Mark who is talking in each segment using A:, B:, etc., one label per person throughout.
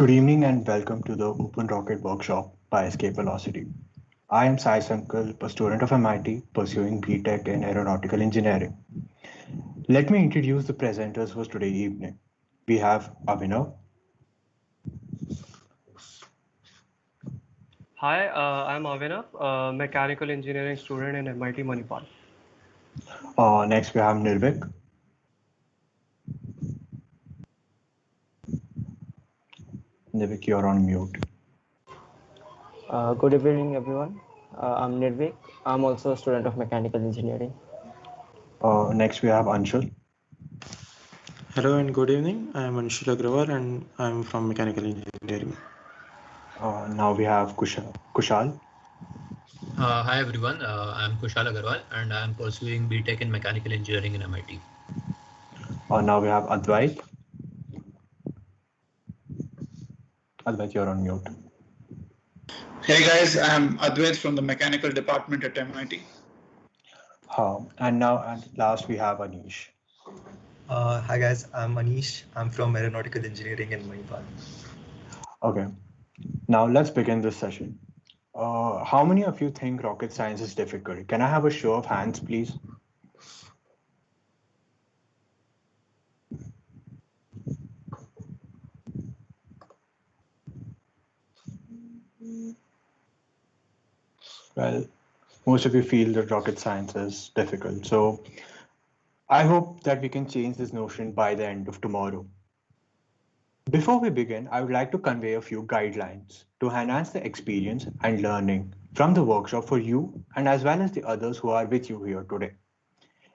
A: Good evening and welcome to the Open Rocket Workshop by Escape Velocity. I am Sai Sankal, a student of MIT pursuing BTech in Aeronautical Engineering. Let me introduce the presenters for today evening. We have Abhinav,
B: Hi, I'm Avinav, a mechanical engineering student in MIT Manipal.
A: next we have Nirvik, Nirvik, you're on mute.
C: Good evening, everyone. I'm Nirvik. I'm also a student of mechanical engineering.
A: Next we have Anshul,
D: Hello and good evening. I am Anshul Agrawal and I am from Mechanical Engineering.
A: now we have Kushal,
E: Hi everyone, I'm Kushal Agarwal and I'm pursuing BTech in Mechanical Engineering in MIT.
A: now we have Advait. Advait, you're on mute.
F: Hey guys, I'm Advait from the mechanical department at MIT.
A: And now at last we have Anish.
G: Hi guys, I'm Anish. I'm from Aeronautical Engineering in Manipal.
A: Okay, now let's begin this session. How many of you think rocket science is difficult? Can I have a show of hands, please? Well, most of you feel that rocket science is difficult. So I hope that we can change this notion by the end of tomorrow. Before we begin, I would like to convey a few guidelines to enhance the experience and learning from the workshop for you and as well as the others who are with you here today.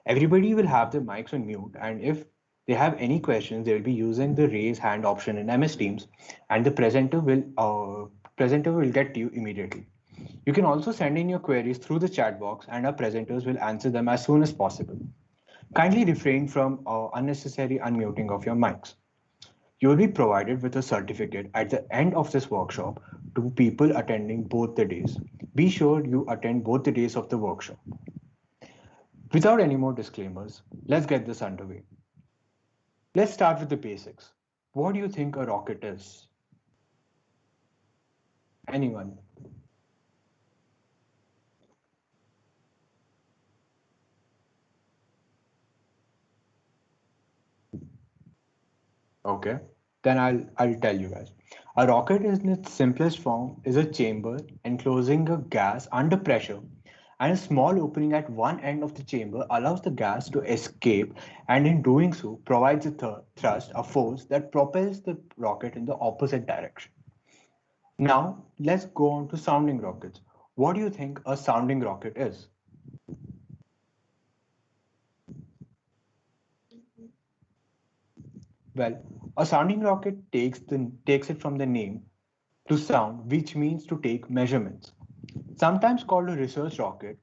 A: Everybody will have their mics on mute, and if they have any questions, they will be using the raise hand option in MS Teams, and the presenter will get to you immediately. You can also send in your queries through the chat box, and our presenters will answer them as soon as possible. Kindly refrain from unnecessary unmuting of your mics. You will be provided with a certificate at the end of this workshop to people attending both the days. Be sure you attend both the days of the workshop. Without any more disclaimers, let's get this underway. Let's start with the basics. What do you think a rocket is? Anyone? Okay, then I'll tell you guys. A rocket in its simplest form is a chamber enclosing a gas under pressure, and a small opening at one end of the chamber allows the gas to escape, and in doing so provides a thrust, a force that propels the rocket in the opposite direction. Now let's go on to sounding rockets. What do you think a sounding rocket is? Well, a sounding rocket takes it from the name to sound, which means to take measurements. Sometimes called a research rocket,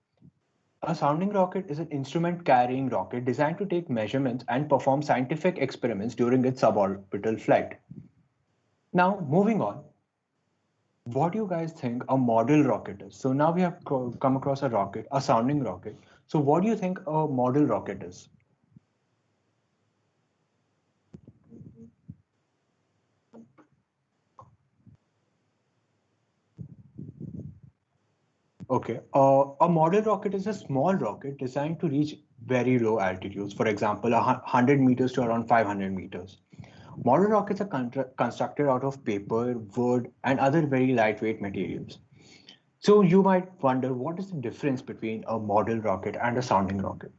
A: a sounding rocket is an instrument carrying rocket designed to take measurements and perform scientific experiments during its suborbital flight. Now, moving on, what do you guys think a model rocket is? So now we have come across a rocket, a sounding rocket. So what do you think a model rocket is? Okay, a model rocket is a small rocket designed to reach very low altitudes, for example, 100 meters to around 500 meters. Model rockets are constructed out of paper, wood, and other very lightweight materials. So you might wonder, what is the difference between a model rocket and a sounding rocket?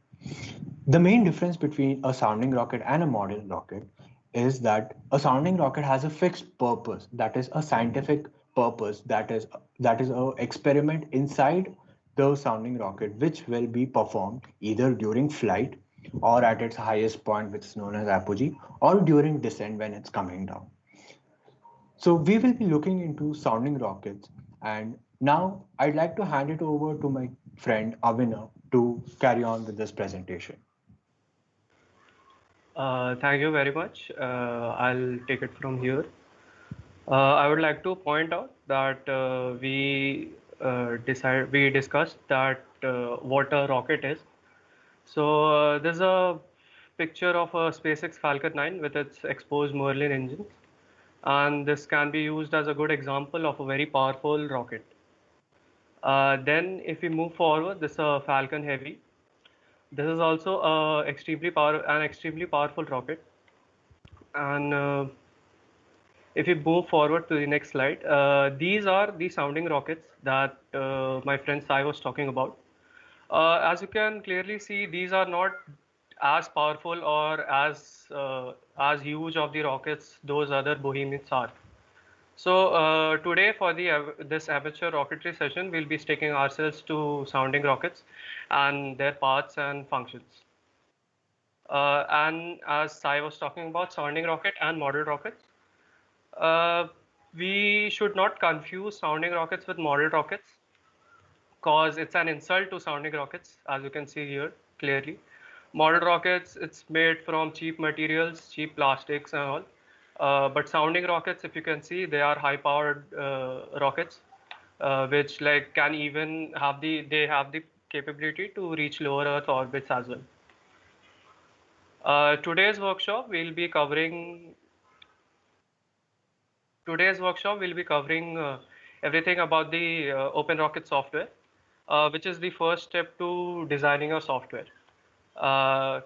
A: The main difference between a sounding rocket and a model rocket is that a sounding rocket has a fixed purpose, that is a scientific purpose, that is a experiment inside the sounding rocket, which will be performed either during flight or at its highest point, which is known as apogee, or during descent when it's coming down. So we will be looking into sounding rockets, and now I'd like to hand it over to my friend Avina to carry on with this presentation.
B: Thank you very much. I'll take it from here. I would like to point out that we discussed that what a rocket is. So there's a picture of a SpaceX Falcon 9 with its exposed Merlin engines. and this can be used as a good example of a very powerful rocket. Then if we move forward, this is a Falcon Heavy. This is also an extremely powerful rocket. And if we move forward to the next slide, these are the sounding rockets that my friend Sai was talking about. As you can clearly see, these are not as powerful or as huge of the rockets those other behemoths are. So today for this amateur rocketry session, we'll be sticking ourselves to sounding rockets and their parts and functions. And as Sai was talking about sounding rocket and model rockets, we should not confuse sounding rockets with model rockets, because it's an insult to sounding rockets, as you can see here clearly. Model rockets, it's made from cheap materials, cheap plastics and all. But sounding rockets, if you can see, they are high-powered rockets, which like can even have they have the capability to reach lower Earth orbits as well. Today's workshop will be covering everything about the Open Rocket software, which is the first step to designing a software.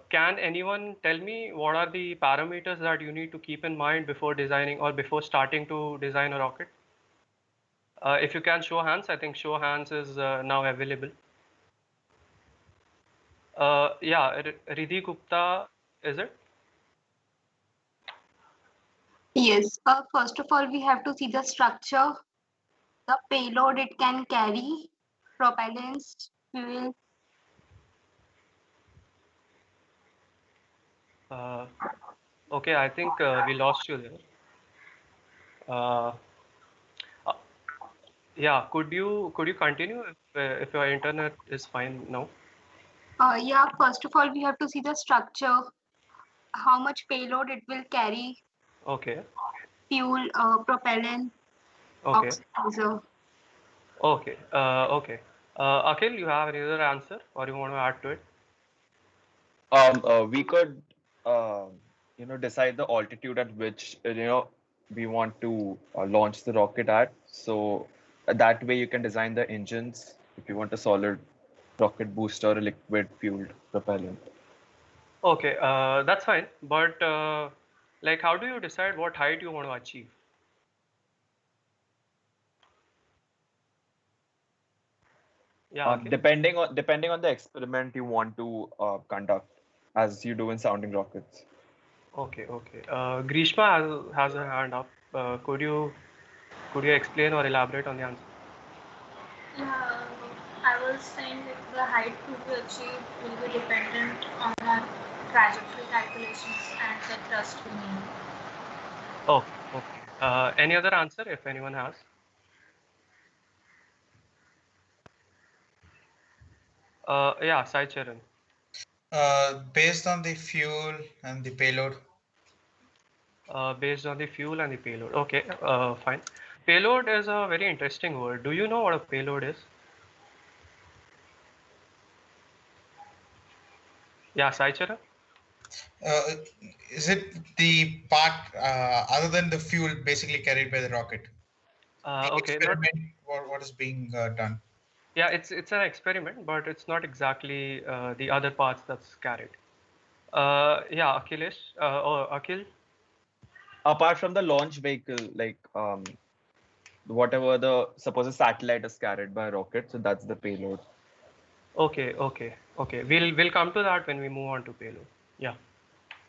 B: Can anyone tell me what are the parameters that you need to keep in mind before designing or before starting to design a rocket? If you can show hands, I think show hands is now available. Yeah, Riddhi Gupta, is it?
H: Yes. First of all, we have to see the structure, the payload it can carry, propellants, fuel.
B: Okay, I think we lost you there. Uh, uh, yeah, could you continue if your internet is fine now?
H: Yeah, first of all, we have to see the structure, how much payload it will carry,
B: Okay,
H: fuel, propellant,
B: okay,
H: oxidizer.
B: okay, okay. Akhil, you have any other answer or you want to add to it?
I: We could, decide the altitude at which, we want to launch the rocket at. So that way you can design the engines if you want a solid rocket booster or a liquid fueled propellant.
B: Okay, that's fine. But like, how do you decide what height you want to achieve? Yeah, okay.
I: Depending on the experiment you want to conduct, as you do in sounding rockets.
B: Okay, okay. Grishma has a hand up. Could you explain or elaborate on the answer?
J: Yeah, I was saying that the height to be achieved will be dependent on our trajectory calculations and the thrust we need.
B: Okay, okay. Any other answer if anyone has? Yeah, Sai Charan.
F: Based on the fuel and the payload.
B: Based on the fuel and the payload. Okay, fine. Payload is a very interesting word. Do you know what a payload is? Yeah, Sai Charan?
F: Is it the part other than the fuel basically carried by the rocket? The
B: Okay.
F: experiment, what is being done?
B: Yeah, it's an experiment, but it's not exactly the other parts that's carried. Yeah, Akhilesh or Akhil.
I: Apart from the launch vehicle, like whatever suppose a satellite is carried by a rocket, so that's the payload.
B: Okay, okay, okay. We'll come to that when we move on to payload. Yeah.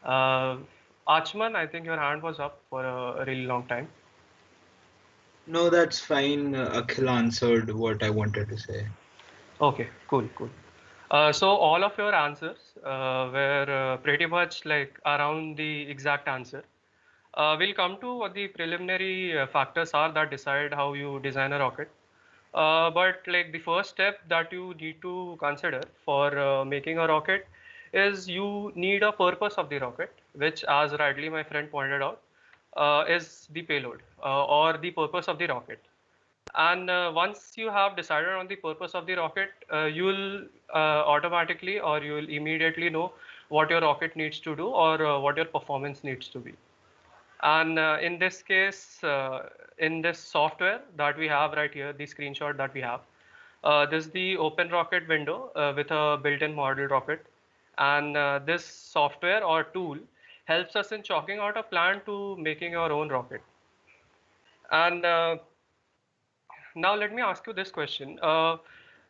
B: Achman, I think your hand was up for a really long time.
K: No, that's fine. Akhil answered what I wanted to say.
B: Okay, cool, cool. So all of your answers were pretty much like around the exact answer. We'll come to what the preliminary factors are that decide how you design a rocket. But like the first step that you need to consider for making a rocket is you need a purpose of the rocket, which, as rightly my friend pointed out, is the payload or the purpose of the rocket. And once you have decided on the purpose of the rocket, you'll automatically or you'll immediately know what your rocket needs to do or what your performance needs to be. And in this case, in this software that we have right here, the screenshot that we have, this is the Open Rocket window with a built-in model rocket. And this software or tool helps us in chalking out a plan to making your own rocket. And now let me ask you this question.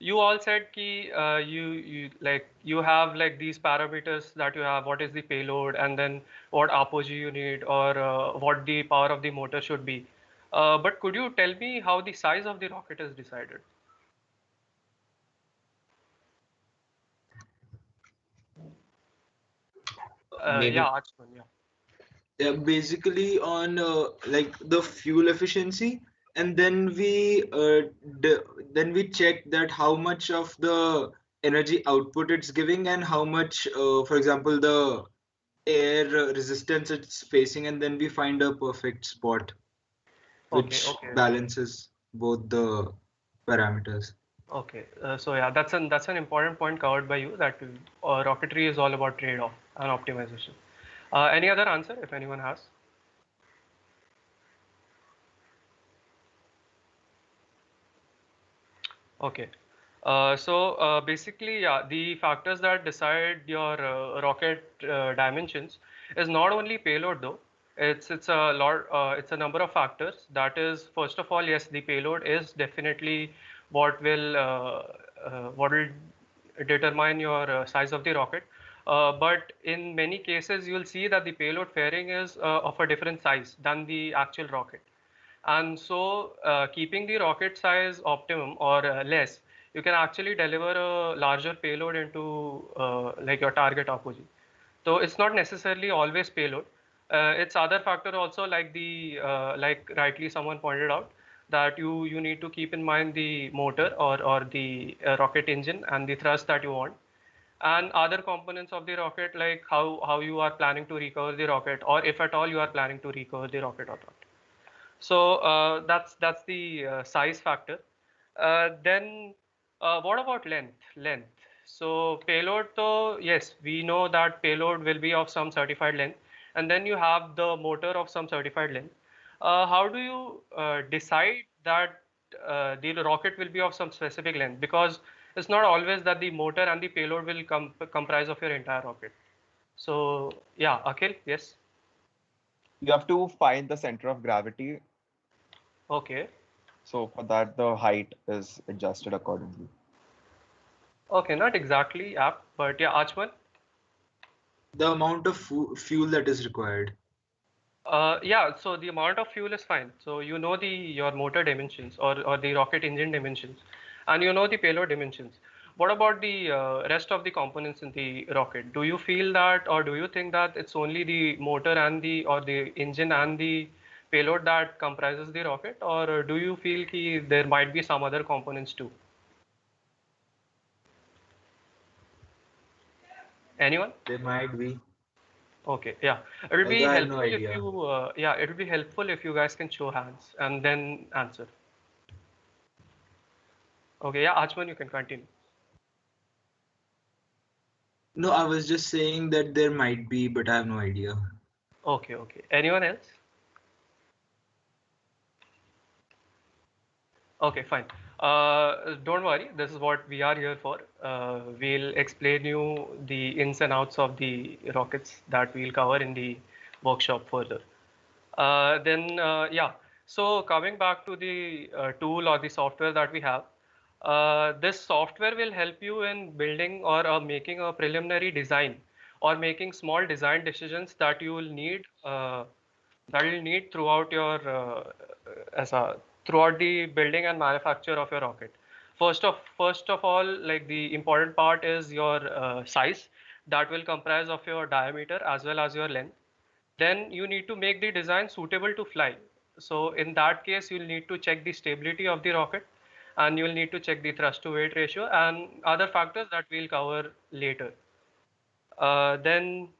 B: You all said ki you have like these parameters that you have. What is the payload, and then what apogee you need, or what the power of the motor should be. But could you tell me how the size of the rocket is decided?
K: Maybe.
B: Yeah, Achman, yeah.
K: Yeah, basically on like the fuel efficiency, and then we check that how much of the energy output it's giving and how much, for example, the air resistance it's facing, and then we find a perfect spot which
B: Okay.
K: balances both the parameters.
B: Okay, so yeah, that's an important point covered by you, that rocketry is all about trade-off and optimization. Any other answer if anyone has? Okay, so basically, yeah, the factors that decide your rocket dimensions is not only payload though. It's a lot. It's a number of factors. That is, first of all, yes, the payload is definitely what will determine your size of the rocket. But in many cases, you'll see that the payload fairing is of a different size than the actual rocket. And so keeping the rocket size optimum or less, you can actually deliver a larger payload into like your target apogee. So it's not necessarily always payload. It's other factor also, like the like rightly someone pointed out, that you need to keep in mind the motor or the rocket engine and the thrust that you want, and other components of the rocket, like how you are planning to recover the rocket, or if at all you are planning to recover the rocket or not. So that's the size factor. Then what about length? Length. So payload, so yes, we know that payload will be of some certified length, and then you have the motor of some certified length. How do you decide that the rocket will be of some specific length? Because it's not always that the motor and the payload will comprise of your entire rocket. So yeah, Akhil, yes.
I: You have to find the center of gravity.
B: Okay.
I: So for that, the height is adjusted accordingly.
B: Okay, not exactly apt, but yeah, Achman.
K: The amount of fuel that is required.
B: Yeah, so the amount of fuel is fine. So you know your motor dimensions or the rocket engine dimensions, and you know the payload dimensions. What about the rest of the components in the rocket? Do you feel that, or do you think that it's only the motor and the engine and the payload that comprises the rocket, or do you feel that there might be some other components too? Anyone?
K: There might be.
B: Okay, yeah, it will be
K: Although I have no
B: helpful if
K: idea.
B: you yeah, it will be helpful if you guys can show hands and then answer. Okay, yeah, Achman, you can continue.
K: No, I was just saying that there might be, but I have no idea.
B: Okay, okay. Anyone else? Okay, fine. Don't worry, this is what we are here for. We'll explain you the ins and outs of the rockets that we'll cover in the workshop further. Yeah, so coming back to the tool or the software that we have, this software will help you in building or making a preliminary design or making small design decisions that you will need throughout your throughout the building and manufacture of your rocket. First of all, like the important part is your size, that will comprise of your diameter as well as your length. Then you need to make the design suitable to fly. So in that case, you'll need to check the stability of the rocket, and you'll need to check the thrust to weight ratio and other factors that we'll cover later. Then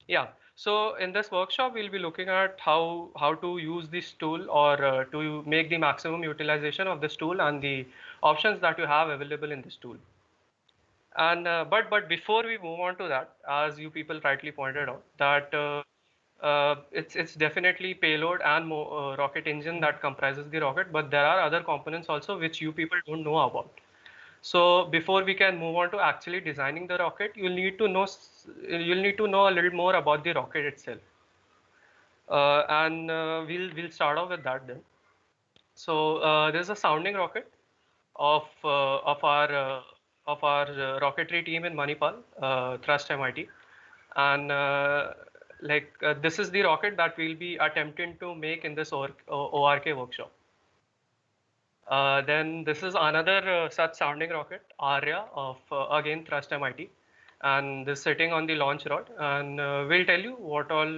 B: yeah, so in this workshop, we'll be looking at how to use this tool, or to make the maximum utilization of this tool and the options that you have available in this tool. And but before we move on to that, as you people rightly pointed out, that It's definitely payload and rocket engine that comprises the rocket, but there are other components also which you people don't know about. So before we can move on to actually designing the rocket, you'll need to know a little more about the rocket itself. And we'll start off with that then. So there's a sounding rocket of our rocketry team in Manipal, Thrust MIT, and this is the rocket that we'll be attempting to make in this ORK workshop. Then this is another such sounding rocket, Arya of again Thrust MIT, and this sitting on the launch rod, and we'll tell you what all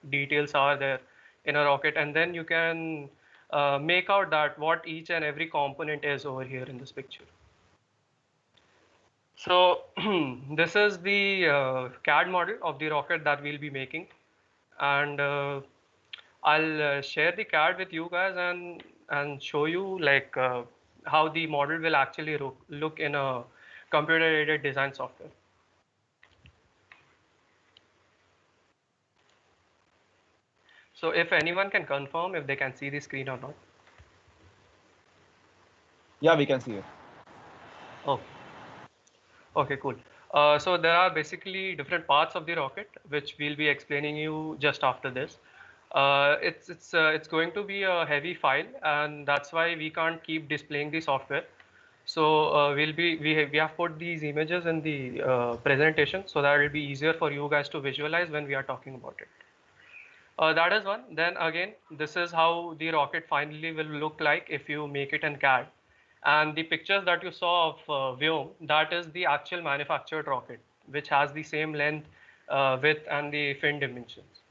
B: details are there in a rocket, and then you can make out that what each and every component is over here in this picture. So this is the CAD model of the rocket that we'll be making, and I'll share the CAD with you guys and show you how the model will actually look in a computer-aided design software. So if anyone can confirm if they can see the screen or not.
I: Yeah, we can see it.
B: Oh. Okay, cool. So there are basically different parts of the rocket, which we'll be explaining you just after this. It's going to be a heavy file, and that's why we can't keep displaying the software. So we have put these images in the presentation so that it'll be easier for you guys to visualize when we are talking about it. That is one. Then again, this is how the rocket finally will look like if you make it in CAD. And the pictures that you saw of Vyom, that is the actual manufactured rocket, which has the same length, width, and the fin dimensions.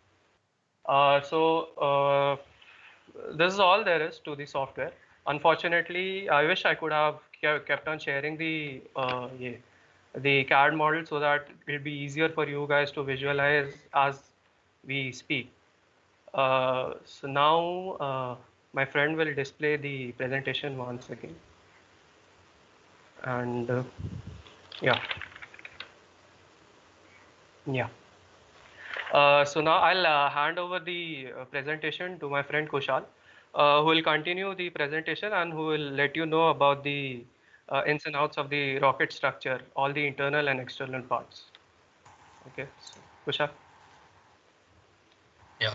B: This is all there is to the software. Unfortunately, I wish I could have kept on sharing the CAD model so that it'll be easier for you guys to visualize as we speak. So now my friend will display the presentation once again. And yeah. So now I'll hand over the presentation to my friend Kushal, who will continue the presentation and who will let you know about the ins and outs of the rocket structure, all the internal and external parts. Okay, so Kushal.
E: Yeah.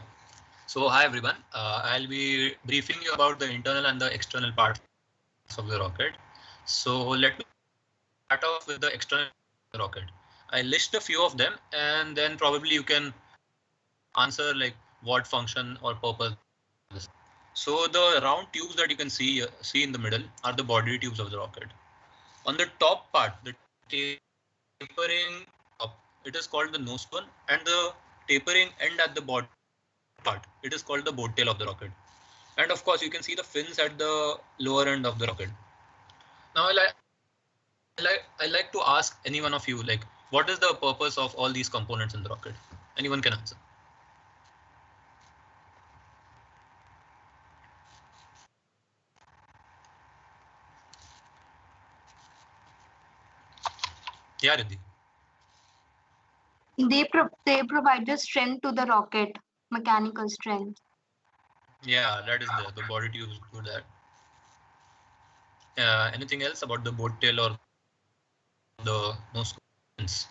E: So hi everyone. I'll be briefing you about the internal and the external parts of the rocket. So let me start off with the external rocket. I list a few of them, and then probably you can answer what function or purpose. So the round tubes that you can see in the middle are the body tubes of the rocket. On the top part, the tapering up, it is called the nose cone, and the tapering end at the bottom part, it is called the boat tail of the rocket. And of course, you can see the fins at the lower end of the rocket. Now, I like to ask any one of you, what is the purpose of all these components in the rocket? Anyone can answer. Yeah, Riddhi.
H: They provide the strength to the rocket, mechanical strength.
E: Yeah, that is the body tubes do that. Anything else about the boat tail or the nose cones?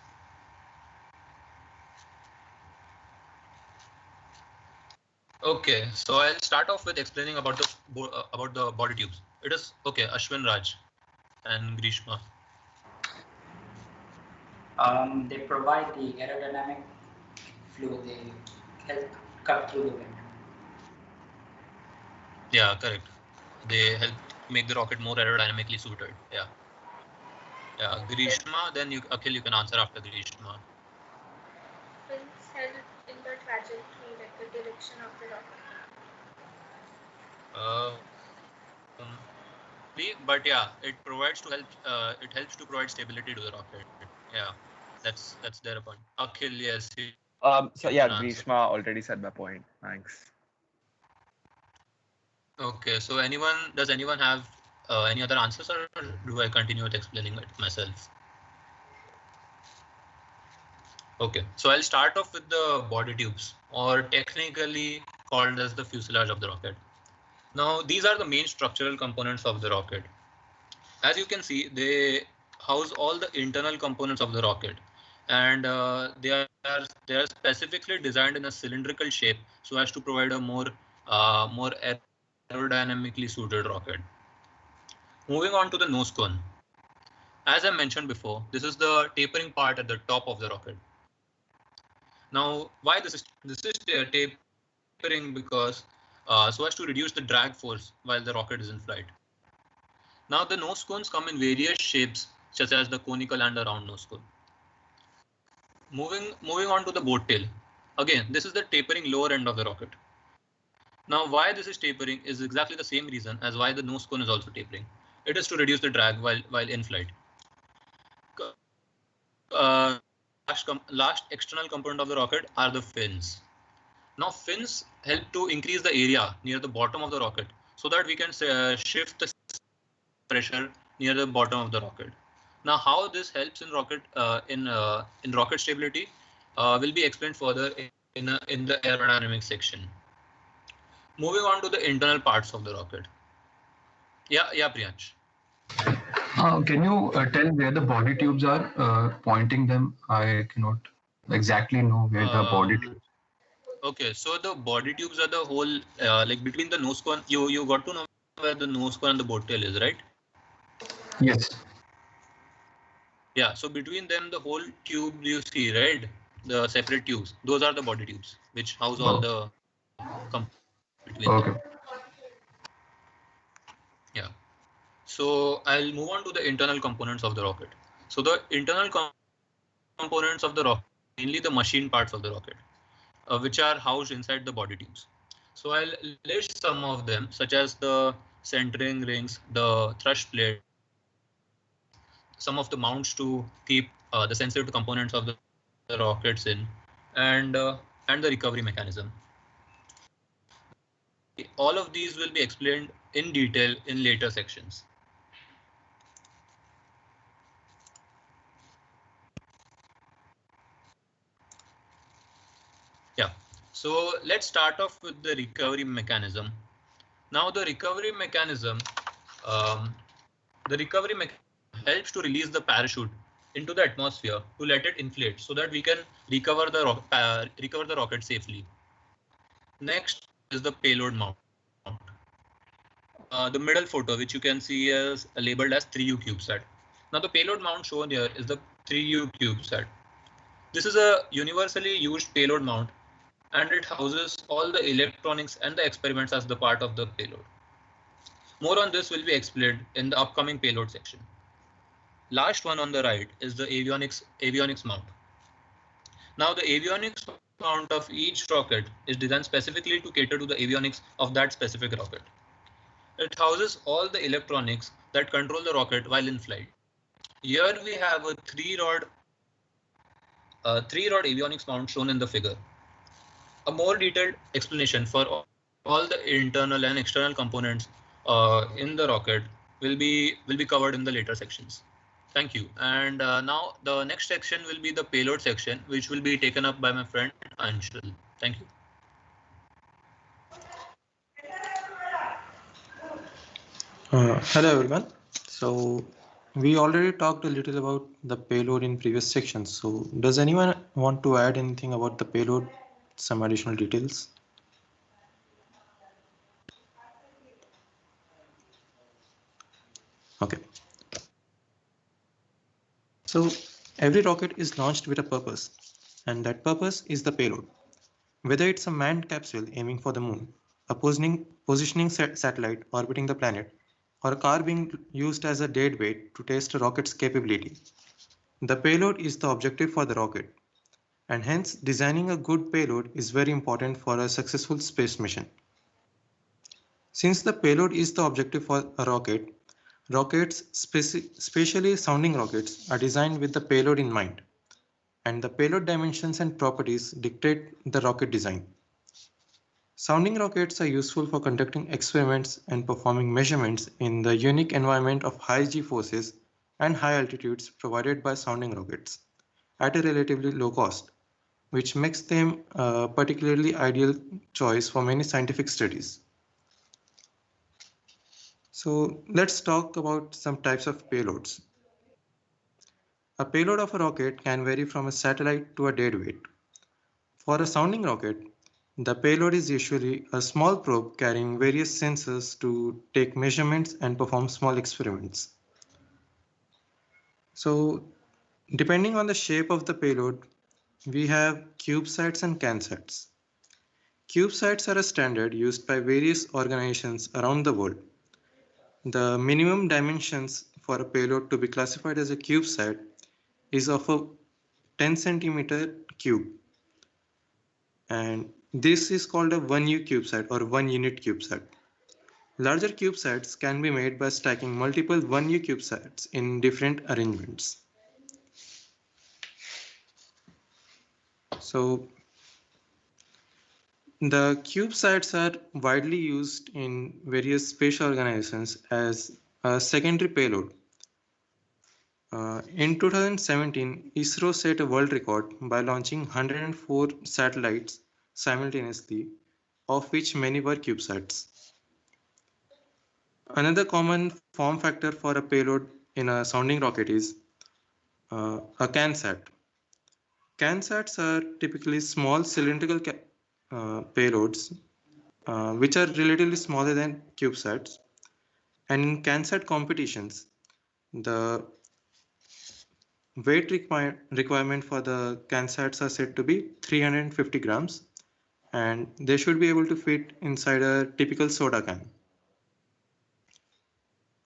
E: Okay, so I'll start off with explaining about the body tubes. It is okay, Ashwin, Raj, and Grishma.
L: They provide the aerodynamic flow. They help cut through the wind.
E: Yeah, correct. They help make the rocket more aerodynamically suited. Yeah. Yeah, Grishma. Then Akhil, you can answer after Grishma.
J: Fins help in the trajectory, like the direction of the rocket.
E: But yeah, it provides to help. It helps to provide stability to the rocket. Yeah, that's their point. Akhil, yes.
I: So yeah, Grishma already said my point. Thanks.
E: Okay, so does anyone have any other answers, or do I continue with explaining it myself? Okay, so I'll start off with the body tubes, or technically called as the fuselage of the rocket. Now, these are the main structural components of the rocket. As you can see, they house all the internal components of the rocket, and they are specifically designed in a cylindrical shape so as to provide a more aerodynamically suited rocket. Moving on to the nose cone. As I mentioned before, this is the tapering part at the top of the rocket. Now, why this is tapering? Because so as to reduce the drag force while the rocket is in flight. Now, the nose cones come in various shapes, such as the conical and the round nose cone. Moving on to the boat tail. Again, this is the tapering lower end of the rocket. Now, why this is tapering is exactly the same reason as why the nose cone is also tapering. It is to reduce the drag while in flight. Last external component of the rocket are the fins. Now, fins help to increase the area near the bottom of the rocket so that we can shift the pressure near the bottom of the rocket. Now, how this helps in rocket stability will be explained further in the aerodynamics section. Moving on to the internal parts of the rocket. Yeah, Priyansh.
M: Can you tell where the body tubes are? Pointing them, I cannot exactly know where the body tubes.
E: Okay, so the body tubes are the whole, like between the nose cone. You got to know where the nose cone and the boat tail is, right?
M: Yes.
E: Yeah, so between them, the whole tube you see, right? The separate tubes. Those are the body tubes, which house all the between them. Yeah. So I'll move on to the internal components of the rocket. So the internal components of the rocket, mainly the machine parts of the rocket, which are housed inside the body tubes. So I'll list some of them, such as the centering rings, the thrust plate, some of the mounts to keep the sensitive components of the rockets in, and the recovery mechanism. All of these will be explained in detail in later sections. Yeah, so let's start off with the recovery mechanism. Now, the recovery mechanism helps to release the parachute into the atmosphere to let it inflate so that we can recover the rocket safely. Next is the payload mount. The middle photo, which you can see is labeled as 3U CubeSat. Now, the payload mount shown here is the 3U CubeSat. This is a universally used payload mount, and it houses all the electronics and the experiments as the part of the payload. More on this will be explained in the upcoming payload section. Last one on the right is the avionics mount. Now, the avionics mount of each rocket is designed specifically to cater to the avionics of that specific rocket. It houses all the electronics that control the rocket while in flight. Here we have a three-rod avionics mount shown in the figure. A more detailed explanation for all the internal and external components in the rocket will be covered in the later sections. Thank you. And now the next section will be the payload section, which will be taken up by my friend Anshul. Thank you.
D: Hello everyone. So we already talked a little about the payload in previous sections. So does anyone want to add anything about the payload? Some additional details? Okay. So every rocket is launched with a purpose, and that purpose is the payload. Whether it's a manned capsule aiming for the moon, a positioning satellite orbiting the planet, or a car being used as a deadweight to test a rocket's capability, the payload is the objective for the rocket, and hence designing a good payload is very important for a successful space mission. Since the payload is the objective for a rocket, rockets, especially sounding rockets, are designed with the payload in mind, and the payload dimensions and properties dictate the rocket design. Sounding rockets are useful for conducting experiments and performing measurements in the unique environment of high G forces and high altitudes provided by sounding rockets, at a relatively low cost, which makes them a particularly ideal choice for many scientific studies. So let's talk about some types of payloads. A payload of a rocket can vary from a satellite to a deadweight. For a sounding rocket, the payload is usually a small probe carrying various sensors to take measurements and perform small experiments. So, depending on the shape of the payload, we have CubeSats and CanSats. CubeSats are a standard used by various organizations around the world. The minimum dimensions for a payload to be classified as a CubeSat is of a 10 centimeter cube. And this is called a 1U CubeSat or 1 unit CubeSat. Larger CubeSats can be made by stacking multiple 1U CubeSats in different arrangements. So the CubeSats are widely used in various space organizations as a secondary payload. In 2017, ISRO set a world record by launching 104 satellites simultaneously, of which many were CubeSats. Another common form factor for a payload in a sounding rocket is a CanSat. CanSats are typically small cylindrical payloads which are relatively smaller than CubeSats. And in CanSat competitions, the weight requirement for the CanSats are said to be 350 grams, and they should be able to fit inside a typical soda can.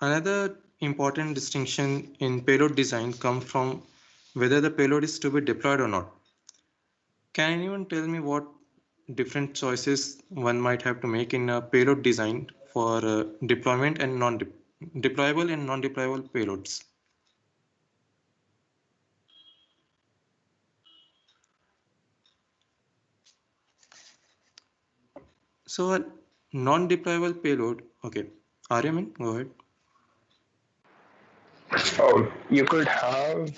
D: Another important distinction in payload design comes from whether the payload is to be deployed or not. Can anyone tell me what different choices one might have to make in a payload design for deployment and deployable and non-deployable payloads? So a non-deployable payload, okay, Aryaman, go ahead.
N: You could have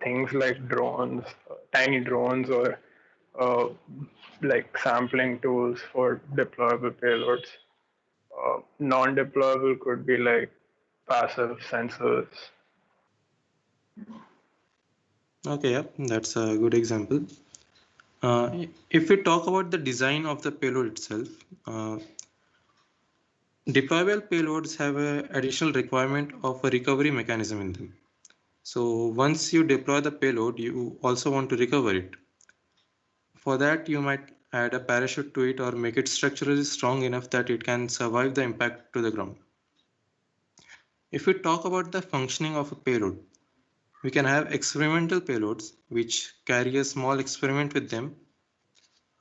N: things like drones, tiny drones, or like sampling tools for deployable payloads. Non-deployable could be like passive sensors.
D: Okay, yeah, that's a good example. If we talk about the design of the payload itself, deployable payloads have an additional requirement of a recovery mechanism in them. So once you deploy the payload, you also want to recover it. For that, you might add a parachute to it or make it structurally strong enough that it can survive the impact to the ground. If we talk about the functioning of a payload, we can have experimental payloads which carry a small experiment with them,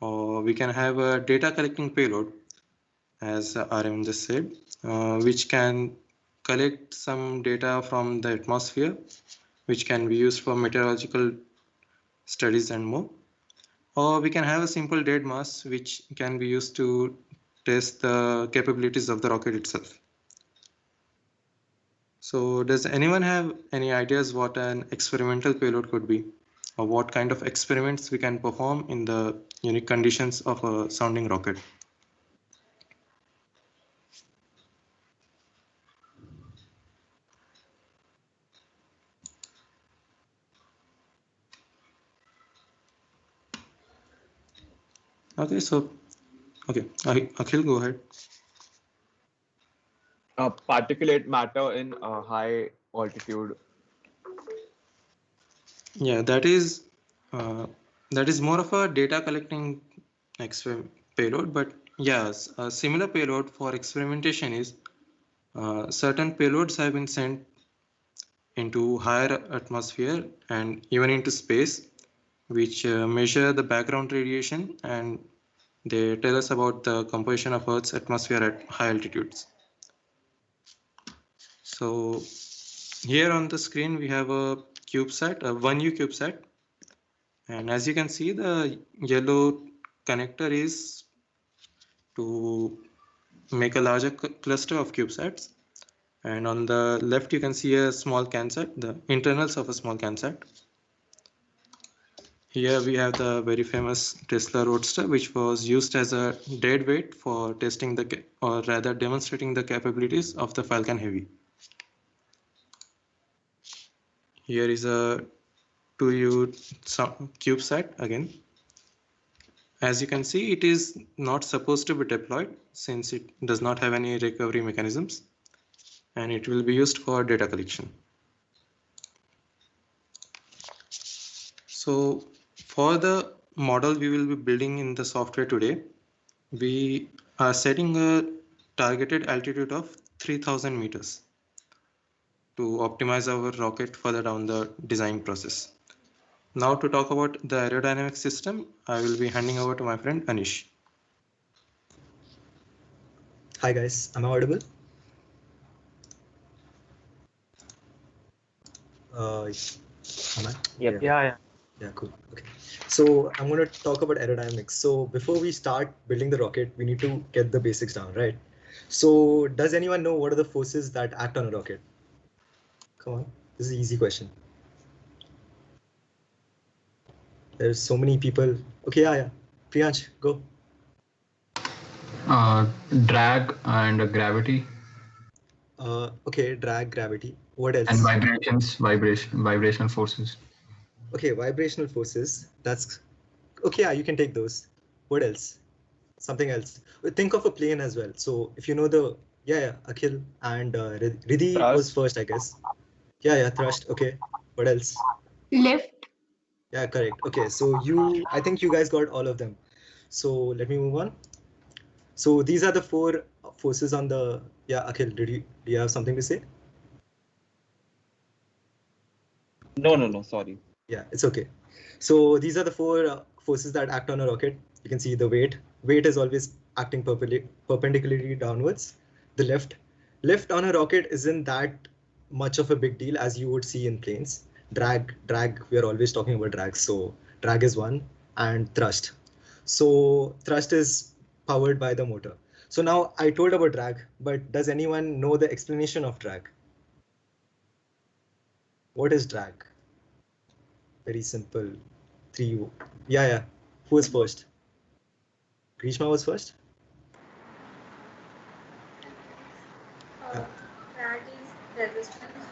D: or we can have a data collecting payload, as RM just said, which can collect some data from the atmosphere, which can be used for meteorological studies and more. Or we can have a simple dead mass, which can be used to test the capabilities of the rocket itself. So does anyone have any ideas what an experimental payload could be, or what kind of experiments we can perform in the unique conditions of a sounding rocket? Okay, so, okay, Akhil, go ahead.
I: Particulate matter in high altitude.
D: Yeah, that is more of a data collecting payload, but yes, a similar payload for experimentation is certain payloads have been sent into higher atmosphere and even into space, which measure the background radiation, and they tell us about the composition of Earth's atmosphere at high altitudes. So here on the screen, we have a CubeSat, a 1U CubeSat. And as you can see, the yellow connector is to make a larger cluster of CubeSats. And on the left, you can see a small CanSat, the internals of a small CanSat. Here we have the very famous Tesla Roadster, which was used as a dead weight for testing or rather demonstrating the capabilities of the Falcon Heavy. Here is a 2U CubeSat again. As you can see, it is not supposed to be deployed since it does not have any recovery mechanisms, and it will be used for data collection. So for the model we will be building in the software today, we are setting a targeted altitude of 3000 meters to optimize our rocket further down the design process. Now to talk about the aerodynamic system, I will be handing over to my friend Anish.
G: Hi guys, am I audible? Am I?
C: Yep.
B: Yeah.
G: Yeah, cool. Okay. So I'm going to talk about aerodynamics. So before we start building the rocket, we need to get the basics down, right? So does anyone know what are the forces that act on a rocket? Come on, this is an easy question. There's so many people. Okay, yeah. Priyansh, go.
M: Drag and gravity.
G: Okay, drag, gravity. What else?
M: And vibrations, vibrational forces.
G: Okay, vibrational forces. That's okay. Yeah, you can take those. What else? Something else. Think of a plane as well. So if you know the Akhil and Riddhi was first, I guess. Yeah, thrust. Okay. What else?
H: Lift.
G: Yeah, correct. Okay, so I think you guys got all of them. So let me move on. So these are the 4 forces on the. Yeah, Akhil, do you have something to say?
I: No, sorry.
G: Yeah, it's okay. So these are the 4 forces that act on a rocket. You can see the weight. Weight is always acting perpendicularly downwards. The lift on a rocket isn't that much of a big deal as you would see in planes. Drag, we are always talking about drag. So drag is 1, and thrust. So thrust is powered by the motor. So now I told about drag, but does anyone know the explanation of drag? What is drag? Very simple. 3. Yeah. Who was first? Grishma was first?
J: Drag is resistance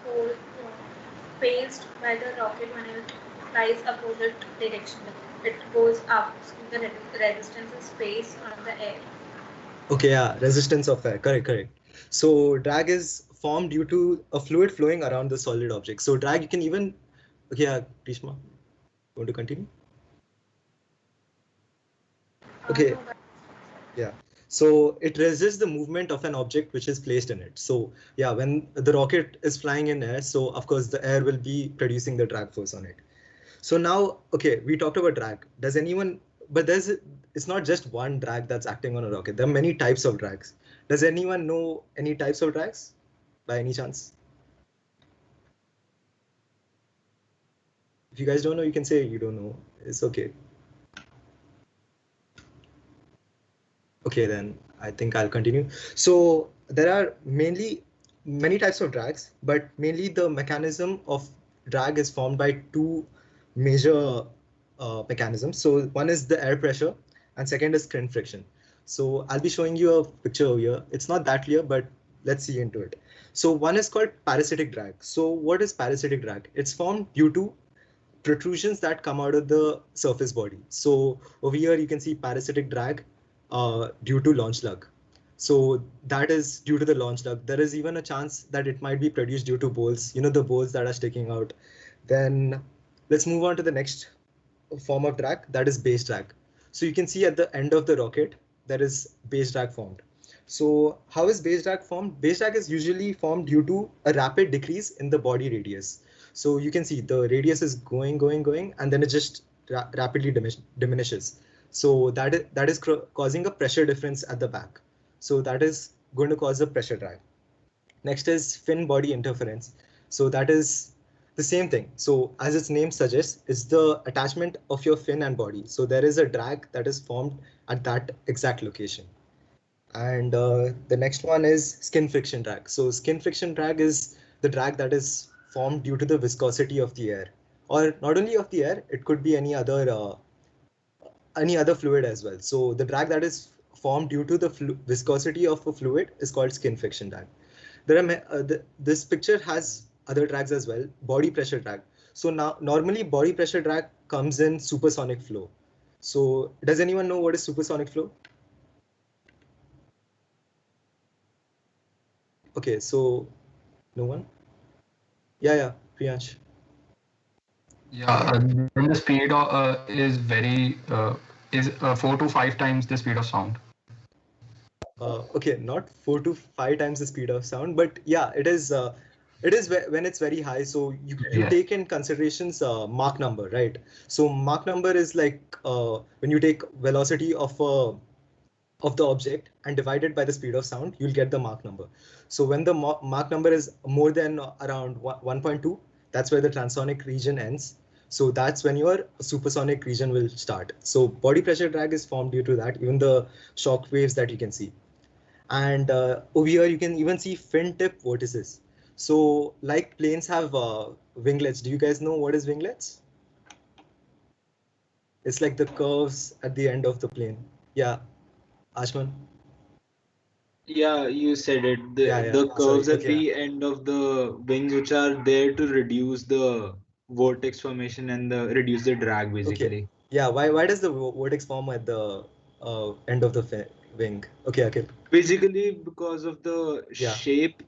J: faced by the rocket when it flies opposite direction. It goes up, so the resistance is faced on the air.
G: Okay, yeah, resistance of air. Correct. So drag is formed due to a fluid flowing around the solid object. So drag, you can even. Okay, yeah, Grishma, want to continue? Okay. Yeah. So it resists the movement of an object which is placed in it. So yeah, when the rocket is flying in air, so of course the air will be producing the drag force on it. So now, okay, we talked about drag. Does anyone, but it's not just one drag that's acting on a rocket. There are many types of drags. Does anyone know any types of drags by any chance? If you guys don't know, you can say you don't know. It's okay. Okay, then I think I'll continue. So there are many types of drags, but mainly the mechanism of drag is formed by 2 major mechanisms. So one is the air pressure and second is skin friction. So I'll be showing you a picture over here. It's not that clear, but let's see into it. So one is called parasitic drag. So what is parasitic drag? It's formed due to protrusions that come out of the surface body. So over here you can see parasitic drag due to launch lug. So that is due to the launch lug. There is even a chance that it might be produced due to bolts, the bolts that are sticking out. Then let's move on to the next form of drag, that is base drag. So you can see at the end of the rocket, there is base drag formed. So how is base drag formed? Base drag is usually formed due to a rapid decrease in the body radius. So you can see the radius is going, and then it just rapidly diminishes. So that is causing a pressure difference at the back. So that is going to cause a pressure drag. Next is fin body interference. So that is the same thing. So as its name suggests, it's the attachment of your fin and body. So there is a drag that is formed at that exact location. And the next one is skin friction drag. So skin friction drag is the drag that is formed due to the viscosity of the air or not only of the air, it could be any other fluid as well. So the drag that is formed due to the viscosity of a fluid is called skin friction drag. There are this picture has other drags as well. Body pressure drag. So now normally body pressure drag comes in supersonic flow. So does anyone know what is supersonic flow? Okay, so no one? Yeah, Priyansh.
M: Yeah, then the speed is very 4 to 5 times the speed of sound.
G: Okay, not 4 to 5 times the speed of sound, but yeah, it is when it's very high. So you take in considerations Mach number, right? So Mach number is like when you take velocity of the object and divide it by the speed of sound, you'll get the Mach number. So when the Mach number is more than around 1.2, that's where the transonic region ends. So that's when your supersonic region will start. So body pressure drag is formed due to that, even the shock waves that you can see. And over here, you can even see fin tip vortices. So like planes have winglets. Do you guys know what is winglets? It's like the curves at the end of the plane. Yeah, Ashman?
K: Yeah, you said it. The curves at the end of the wings, which are there to reduce the vortex formation and reduce the drag, basically.
G: Okay. Yeah, why does the vortex form at the end of the wing? Okay, okay.
K: Basically, because of the shape.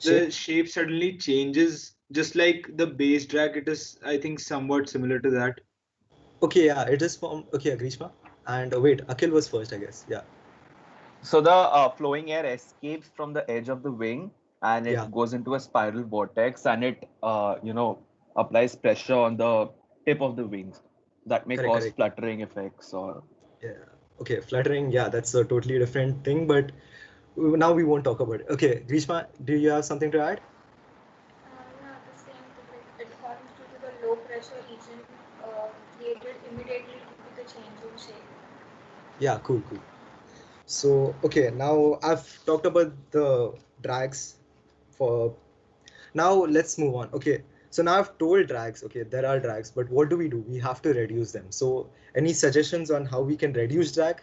K: The shape suddenly changes, just like the base drag. It is, I think, somewhat similar to that.
G: Okay, yeah, it is formed. Okay, Grishma. And wait, Akhil was first, I guess. Yeah.
I: So the flowing air escapes from the edge of the wing and it goes into a spiral vortex, and it applies pressure on the tip of the wings that may cause fluttering effects or
G: Okay, fluttering, yeah, that's a totally different thing, but now we won't talk about it. Okay, Grishma, do you have something to add?
J: Yeah, the same thing. It forms due to the low pressure region created immediately due to the change in shape.
G: Yeah, cool. So, okay, now I've talked about the drags now let's move on. Okay, so now I've told drags, okay, there are drags, but what do? We have to reduce them. So any suggestions on how we can reduce drag?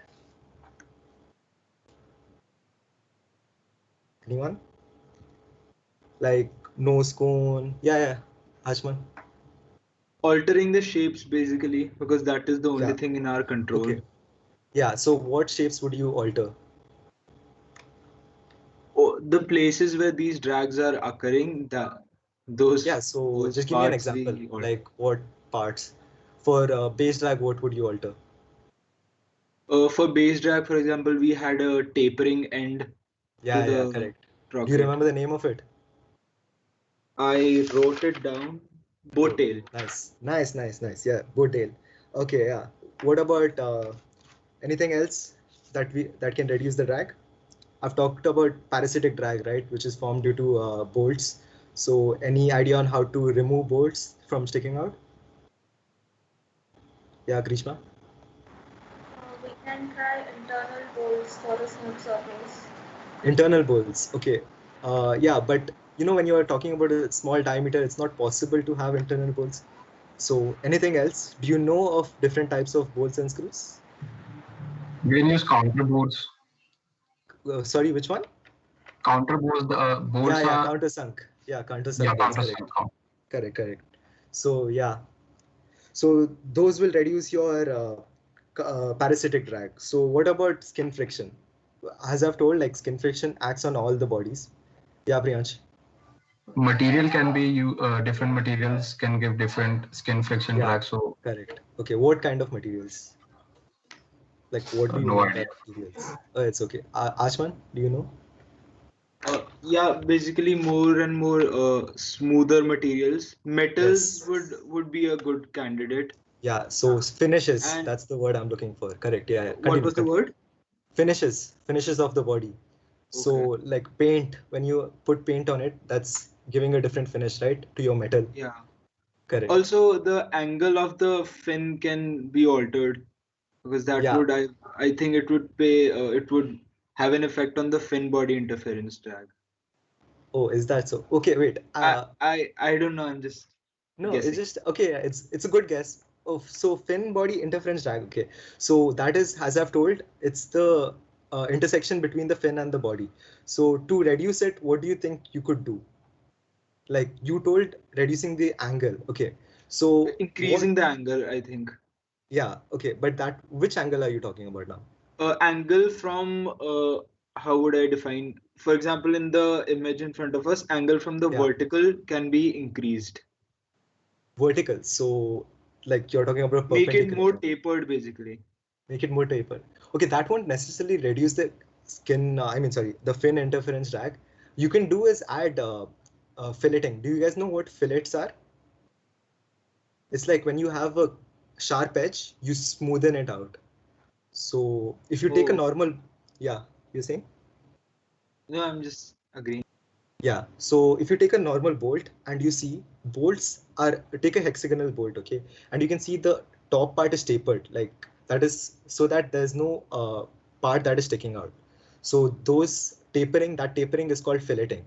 G: Anyone? Like nose cone? Yeah, Ashman.
K: Altering the shapes, basically, because that is the only thing in our control.
G: Okay. Yeah, so what shapes would you alter?
K: Oh, the places where these drags are occurring, those.
G: Yeah, so just give me an example. Like what parts? For base drag, what would you alter?
K: For base drag, for example, we had a tapering end.
G: Yeah, correct. Rocket. Do you remember the name of it?
K: I wrote it down. Boat tail.
G: Nice. Yeah, boat tail. Okay, yeah. What about anything else that can reduce the drag? I've talked about parasitic drag, right, which is formed due to bolts. So any idea on how to remove bolts from sticking out? Yeah, Grishma?
J: We can try internal bolts for a smooth surface.
G: Internal bolts, okay. Yeah, but when you are talking about a small diameter, it's not possible to have internal bolts. So anything else? Do you know of different types of bolts and screws?
M: We can use counter bolts.
G: Sorry, which one?
M: Counter bolts. Bolts
G: are countersunk. Yeah, countersunk.
M: Yeah,
G: countersunk. Correct. So yeah, so those will reduce your parasitic drag. So what about skin friction? As I've told, like skin friction acts on all the bodies. Yeah, Priyansh.
M: Material can be different materials can give different skin friction drag. So
G: correct. Okay, what kind of materials? Like what do you know about materials? Oh, it's okay. Ashman, do you know?
K: Yeah, basically more and more smoother materials. Metals would be a good candidate.
G: Yeah, so finishes. And that's the word I'm looking for. Correct. Yeah.
K: What was the word?
G: Finishes of the body. Okay. So like paint, when you put paint on it, that's giving a different finish, right, to your metal.
K: Yeah.
G: Correct.
K: Also, the angle of the fin can be altered, because that would I think it would have an effect on the fin body interference drag.
G: Oh, is that so? Okay, wait.
K: I don't know. I'm just.
G: No,
K: guessing.
G: it's just okay. It's a good guess. Oh, so fin body interference drag. Okay, so that is, as I've told, it's the intersection between the fin and the body. So to reduce it, what do you think you could do? Like you told, reducing the angle. Okay, so
K: Increasing the angle, I think.
G: Yeah. Okay, but which angle are you talking about now?
K: Angle from how would I define? For example, in the image in front of us, angle from the vertical can be increased.
G: Vertical. So like you're talking about
K: Make it
G: perpendicular.
K: more tapered, basically.
G: Make it more tapered. Okay, that won't necessarily reduce the skin. The fin interference drag. You can do is add filleting. Do you guys know what fillets are? It's like when you have a sharp edge, you smoothen it out. So if you take a normal, yeah, you're saying?
K: No, I'm just agreeing.
G: Yeah, so if you take a normal bolt and you see bolts take a hexagonal bolt, okay, and you can see the top part is tapered, like that is so that there's no part that is sticking out. So that tapering is called filleting.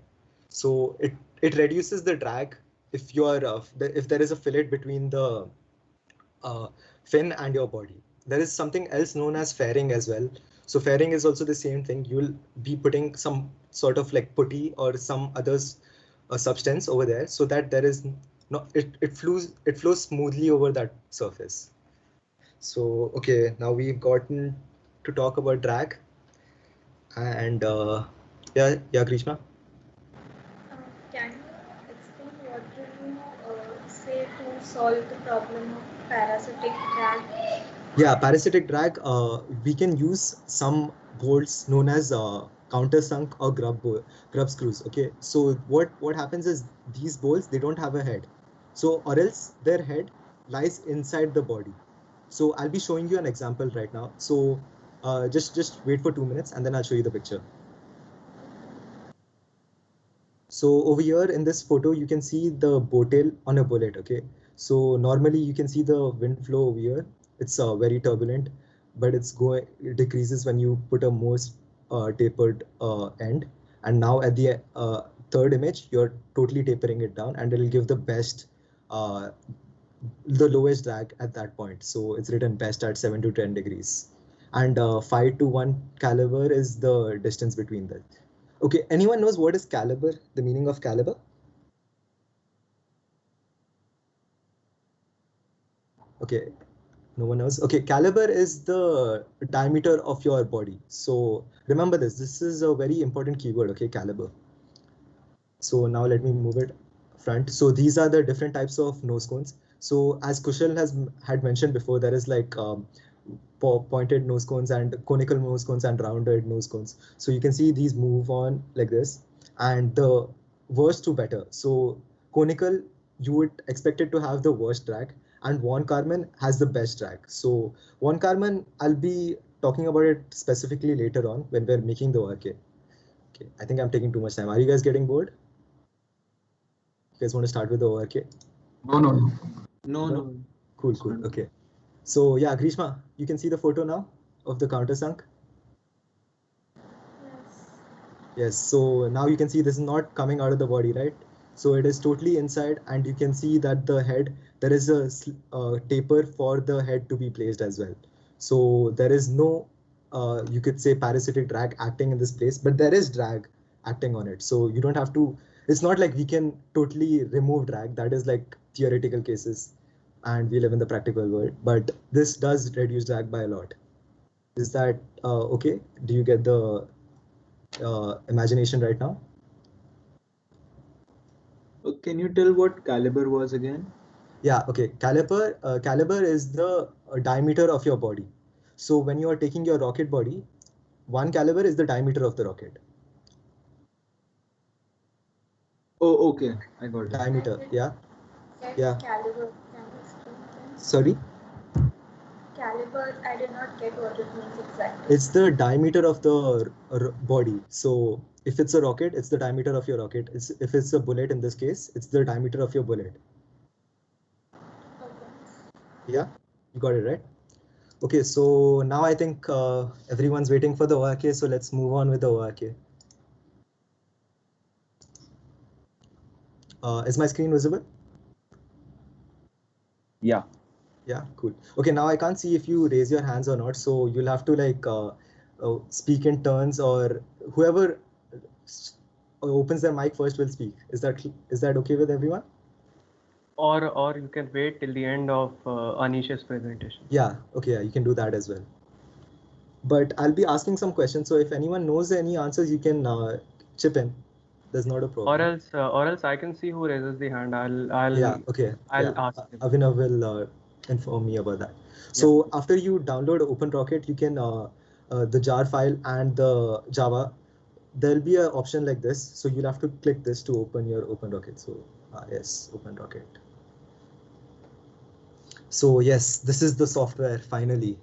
G: So it reduces the drag if if there is a fillet between the fin and your body. There is something else known as fairing as well. So fairing is also the same thing. You'll be putting some sort of like putty or some others substance over there so that there is no it flows smoothly over that surface. So okay, now we've gotten to talk about drag, and yeah, Grishma.
J: Can you explain what do you say to solve the problem of parasitic drag?
G: Yeah, parasitic drag, we can use some bolts known as countersunk or grub screws. Okay, so what happens is these bolts, they don't have a head, so or else their head lies inside the body. So I'll be showing you an example right now. So just wait for 2 minutes and then I'll show you the picture. So over here in this photo, you can see the bow tail on a bullet. Okay, so normally you can see the wind flow over here. It's very turbulent, but it decreases when you put a more tapered end. And now at the third image, you're totally tapering it down, and it'll give the best, the lowest drag at that point. So it's written best at 7 to 10 degrees, and 5 to 1 caliber is the distance between that. Okay, anyone knows what is caliber? The meaning of caliber? Okay, no one knows. Okay, caliber is the diameter of your body. So remember this. This is a very important keyword. Okay, caliber. So now let me move it front. So these are the different types of nose cones. So as Kushal had mentioned before, there is like pointed nose cones and conical nose cones and rounded nose cones. So you can see these move on like this, and the worst to better. So conical, you would expect it to have the worst drag, and Von Karman has the best drag. So Von Karman, I'll be talking about it specifically later on when we're making the ORK. Okay, I think I'm taking too much time. Are you guys getting bored? You guys want to start with the ORK?
K: No.
G: Cool. Okay. So yeah, Grishma, you can see the photo now of the countersunk. Yes. So now you can see this is not coming out of the body, right? So it is totally inside, and you can see that the head, there is a taper for the head to be placed as well. So there is no, you could say, parasitic drag acting in this place, but there is drag acting on it. So you don't have to, it's not like we can totally remove drag. That is like theoretical cases, and we live in the practical world. But this does reduce drag by a lot. Is that okay? Do you get the imagination right now?
K: Can you tell what caliber was again?
G: Yeah, okay. Caliber is the diameter of your body. So when you are taking your rocket body, 1 caliber is the diameter of the rocket.
K: Oh, okay. I got it.
G: Diameter, yeah. Yeah.
J: Caliber, can you explain that?
G: Sorry?
J: Caliber, I did not get what it means exactly.
G: It's the diameter of the body. So if it's a rocket, it's the diameter of your rocket. If it's a bullet in this case, it's the diameter of your bullet. Yeah, you got it right. Okay, so now I think everyone's waiting for the ORK, so let's move on with the ORK. Is my screen visible?
I: Yeah.
G: Yeah, cool. Okay, now I can't see if you raise your hands or not, so you'll have to like speak in turns, or whoever opens their mic first will speak. Is that okay with everyone?
B: Or you can wait till the end of Anish's presentation.
G: Yeah, okay, yeah, you can do that as well. But I'll be asking some questions, so if anyone knows any answers, you can chip in. There's not a problem.
B: Or else I can see who raises the hand. I'll
G: Yeah, okay.
B: I'll
G: Yeah.
B: ask him.
G: Avinav will inform me about that. So after you download OpenRocket, you can the jar file and the Java, there'll be an option like this. So you'll have to click this to open your OpenRocket. So yes, OpenRocket. So yes, this is the software finally.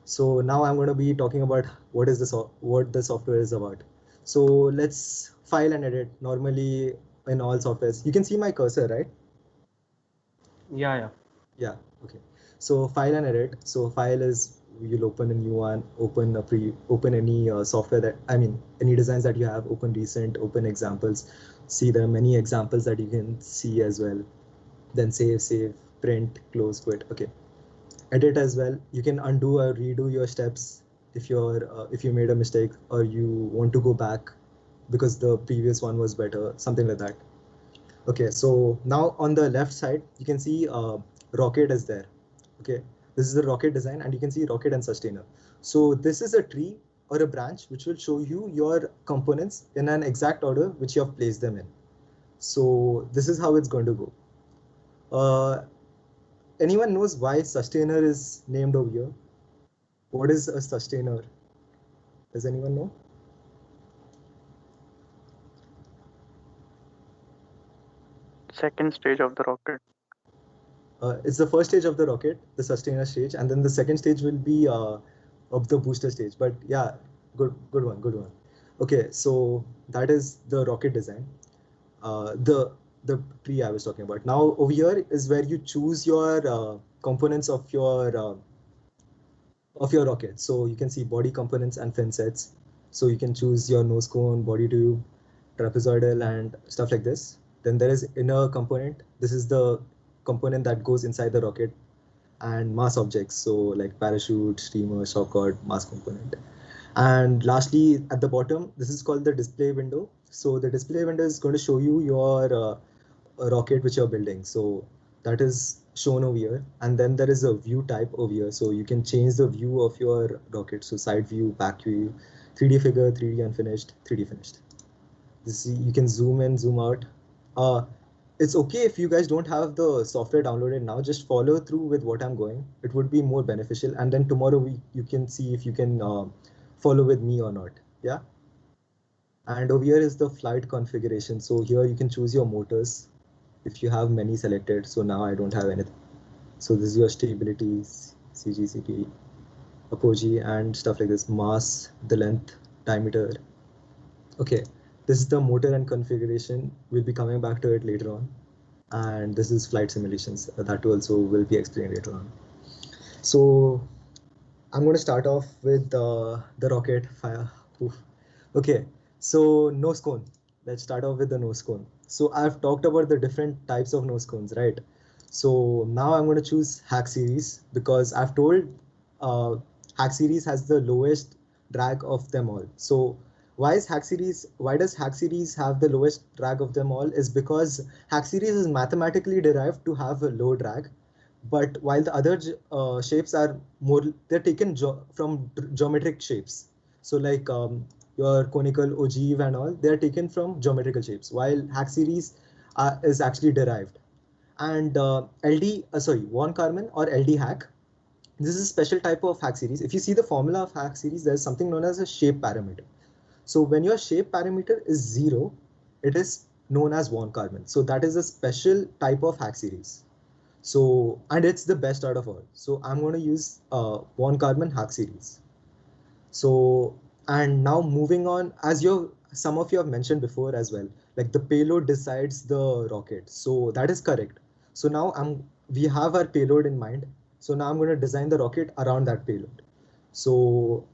G: So now I'm going to be talking about what the software is about. So let's file and edit. Normally in all softwares, you can see my cursor, right?
B: Yeah.
G: Okay. So file and edit. So file is, you'll open a new one, open any software any designs that you have, open recent, open examples. See, there are many examples that you can see as well. Then save, print, close, quit. Okay. Edit as well. You can undo or redo your steps if you made a mistake or you want to go back because the previous one was better, something like that. Okay, so now on the left side, you can see Rocket is there. Okay, this is the Rocket design, and you can see Rocket and Sustainer. So this is a tree or a branch which will show you your components in an exact order which you have placed them in. So this is how it's going to go. Anyone knows why Sustainer is named over here? What is a Sustainer? Does anyone know?
O: Second stage of the rocket.
G: It's the first stage of the rocket, the Sustainer stage, and then the second stage will be of the booster stage. But yeah, good one. Okay, so that is the rocket design. The tree I was talking about. Now over here is where you choose your components of your rocket. So you can see body components and fin sets. So you can choose your nose cone, body tube, trapezoidal, and stuff like this. Then there is inner component. This is the component that goes inside the rocket, and mass objects. So like parachute, streamer, shock cord, mass component. And lastly, at the bottom, this is called the display window. So the display window is going to show you your rocket which you're building. So that is shown over here. And then there is a view type over here. So you can change the view of your rocket. So side view, back view, 3D figure, 3D unfinished, 3D finished. This, you can zoom in, zoom out. It's okay if you guys don't have the software downloaded now, just follow through with what I'm going. It would be more beneficial. And then tomorrow you can see if you can follow with me or not. Yeah. And over here is the flight configuration. So here you can choose your motors if you have many selected. So now I don't have anything. So this is your stability, CG, apogee, and stuff like this, mass, the length, diameter. Okay, this is the motor and configuration. We'll be coming back to it later on. And this is flight simulations. That also will be explained later on. So I'm going to start off with the rocket fire. Oof. Okay, so nose cone. Let's start off with the nose cone. So I've talked about the different types of nose cones, right? So now I'm going to choose Hack Series because I've told Hack Series has the lowest drag of them all. So why does Hack Series have the lowest drag of them all is because Hack Series is mathematically derived to have a low drag. But while the other shapes are more, they're taken from geometric shapes. So like your conical, ogive and all, they're taken from geometrical shapes, while Hack Series is actually derived. And von Karman or LD Hack, this is a special type of Hack Series. If you see the formula of Hack Series, there's something known as a shape parameter. So when your shape parameter is 0, it is known as von Karman. So that is a special type of Hack Series. So, and it's the best out of all. So I'm going to use von Karman Hack Series. So, and now moving on, as some of you have mentioned before as well, like the payload decides the rocket. So that is correct. So now we have our payload in mind. So now I'm going to design the rocket around that payload. So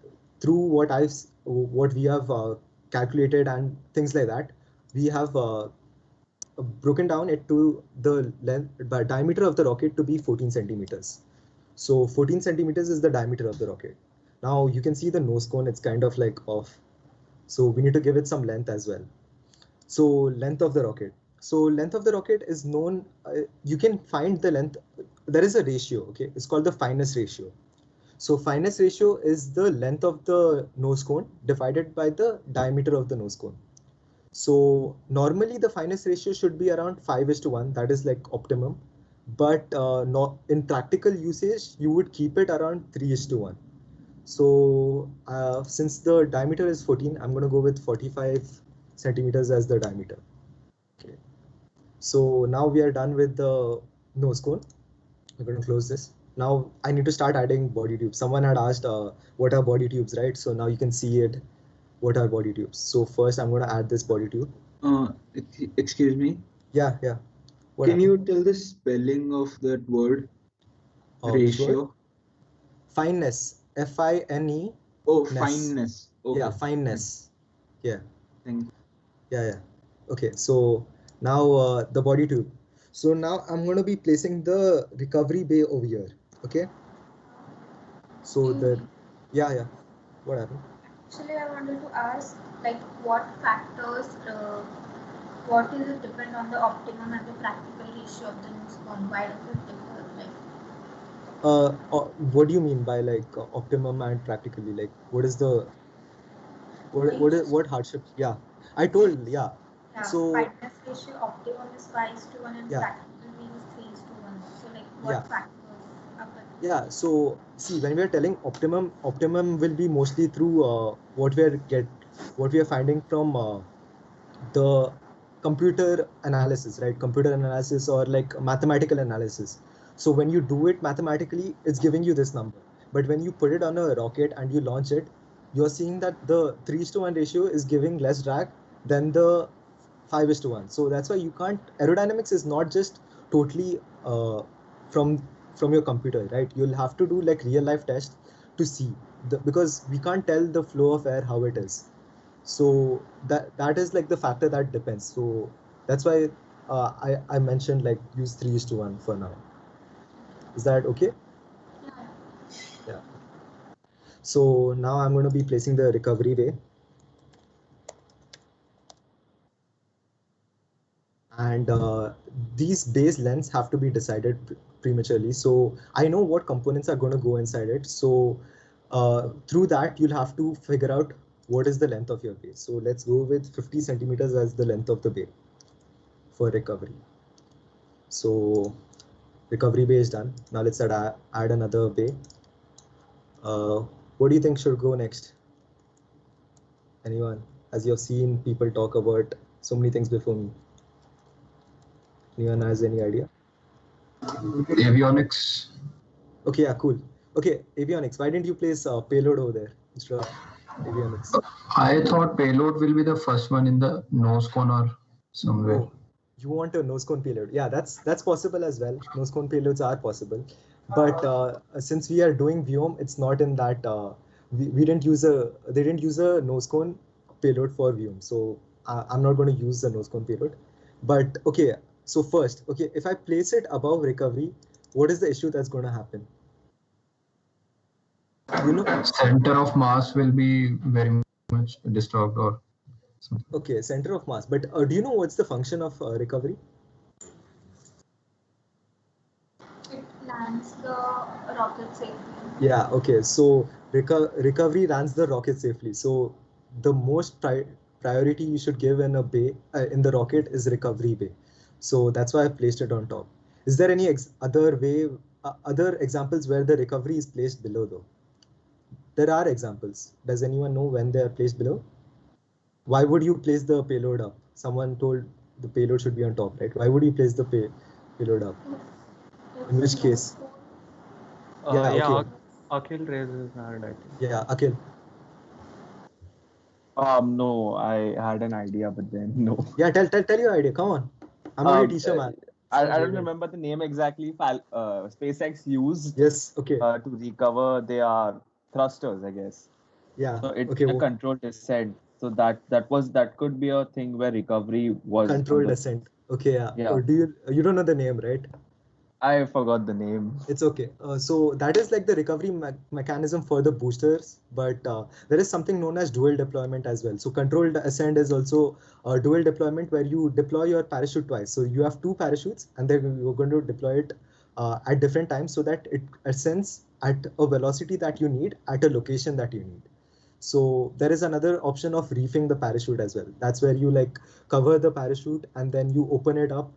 G: through what we have calculated and things like that, we have broken down it to the length, by diameter of the rocket to be 14 centimeters. So 14 centimeters is the diameter of the rocket. Now you can see the nose cone, it's kind of like off. So we need to give it some length as well. So length of the rocket. So length of the rocket is known, you can find the length, there is a ratio, okay? It's called the fineness ratio. So fineness ratio is the length of the nose cone divided by the diameter of the nose cone. So normally the fineness ratio should be around 5:1, that is like optimum. But not in practical usage, you would keep it around 3:1. So since the diameter is 14, I'm going to go with 45 centimeters as the diameter. Okay. So now we are done with the nose cone. I'm going to close this. Now I need to start adding body tubes. Someone had asked what are body tubes, right? So now you can see it. What are body tubes? So first I'm going to add this body tube.
K: Excuse me.
G: Yeah. What
K: Can
G: happened?
K: you tell the spelling of that word? Ratio.
G: Fineness. F-I-N-E.
K: Oh, fineness. Okay.
G: Yeah, fineness. Yeah.
K: Thank you.
G: Yeah. Okay, so now the body tube. So now I'm going to be placing the recovery bay over here. Okay. So yeah. What happened?
J: Actually, I wanted to ask, like, what factors, what is it depend on the optimum and the practical ratio of the nose cone? Why does it differ? Like,
G: What do you mean by like optimum and practically? Like, what is the what hardship? Yeah, I told. Yeah. So
J: fineness ratio optimum is 5:1 and
G: yeah.
J: practical means 3:1. So, like, what
G: Yeah.
J: factors are there?
G: Yeah, so see, when we are telling optimum will be mostly through what we are finding from the computer analysis, right? Computer analysis or like mathematical analysis. So when you do it mathematically, it's giving you this number. But when you put it on a rocket and you launch it, you're seeing that the 3:1 ratio is giving less drag than the 5:1. So that's why you can't, aerodynamics is not just totally from your computer, right? You'll have to do like real life tests to see because we can't tell the flow of air how it is. So that is like the factor that depends. So that's why I mentioned like use 3:1 for now. Is that okay? Yeah. So now I'm going to be placing the recovery bay. And these base lengths have to be decided prematurely. So I know what components are going to go inside it. So through that, you'll have to figure out what is the length of your bay. So let's go with 50 centimeters as the length of the bay for recovery. So recovery bay is done. Now let's add another bay. What do you think should go next? Anyone? As you have seen people talk about so many things before me. Anyone has any idea?
M: Avionics.
G: Okay, yeah, cool. Okay, avionics. Why didn't you place payload over there instead of avionics?
M: I thought payload will be the first one in the nose cone or somewhere.
G: Oh, you want a nose cone payload? Yeah, that's possible as well. Nose cone payloads are possible, but since we are doing Vyom, it's not in that. They didn't use a nose cone payload for Vyom, so I'm not going to use the nose cone payload. But okay. So first, okay, if I place it above recovery, what is the issue that's going to happen? You know,
M: center of mass will be very much disturbed or something.
G: Okay, center of mass. But do you know what's the function of recovery?
J: It lands the rocket safely.
G: Yeah, okay. So recovery lands the rocket safely. So the most priority you should give in a bay in the rocket is recovery bay. So that's why I placed it on top. Is there any other examples where the recovery is placed below though? There are examples. Does anyone know when they are placed below? Why would you place the payload up? Someone told the payload should be on top, right? Why would you place the payload up? In which case?
B: Okay. Akhil raises hand, I think.
G: Yeah, Akhil.
I: No, I had an idea, but then no.
G: Yeah, tell your idea. Come on. I'm not a teacher, man.
I: I don't remember the name exactly. SpaceX used
G: to
I: recover their thrusters, I guess.
G: Yeah.
I: So it's a controlled descent. So that could be a thing where recovery was
G: controlled descent. Okay, yeah.
I: Yeah.
G: Or you don't know the name, right?
I: I forgot the name.
G: It's okay. So that is like the recovery mechanism for the boosters, but there is something known as dual deployment as well. So controlled ascent is also a dual deployment where you deploy your parachute twice. So you have two parachutes and then you're going to deploy it at different times so that it ascends at a velocity that you need at a location that you need. So there is another option of reefing the parachute as well. That's where you like cover the parachute and then you open it up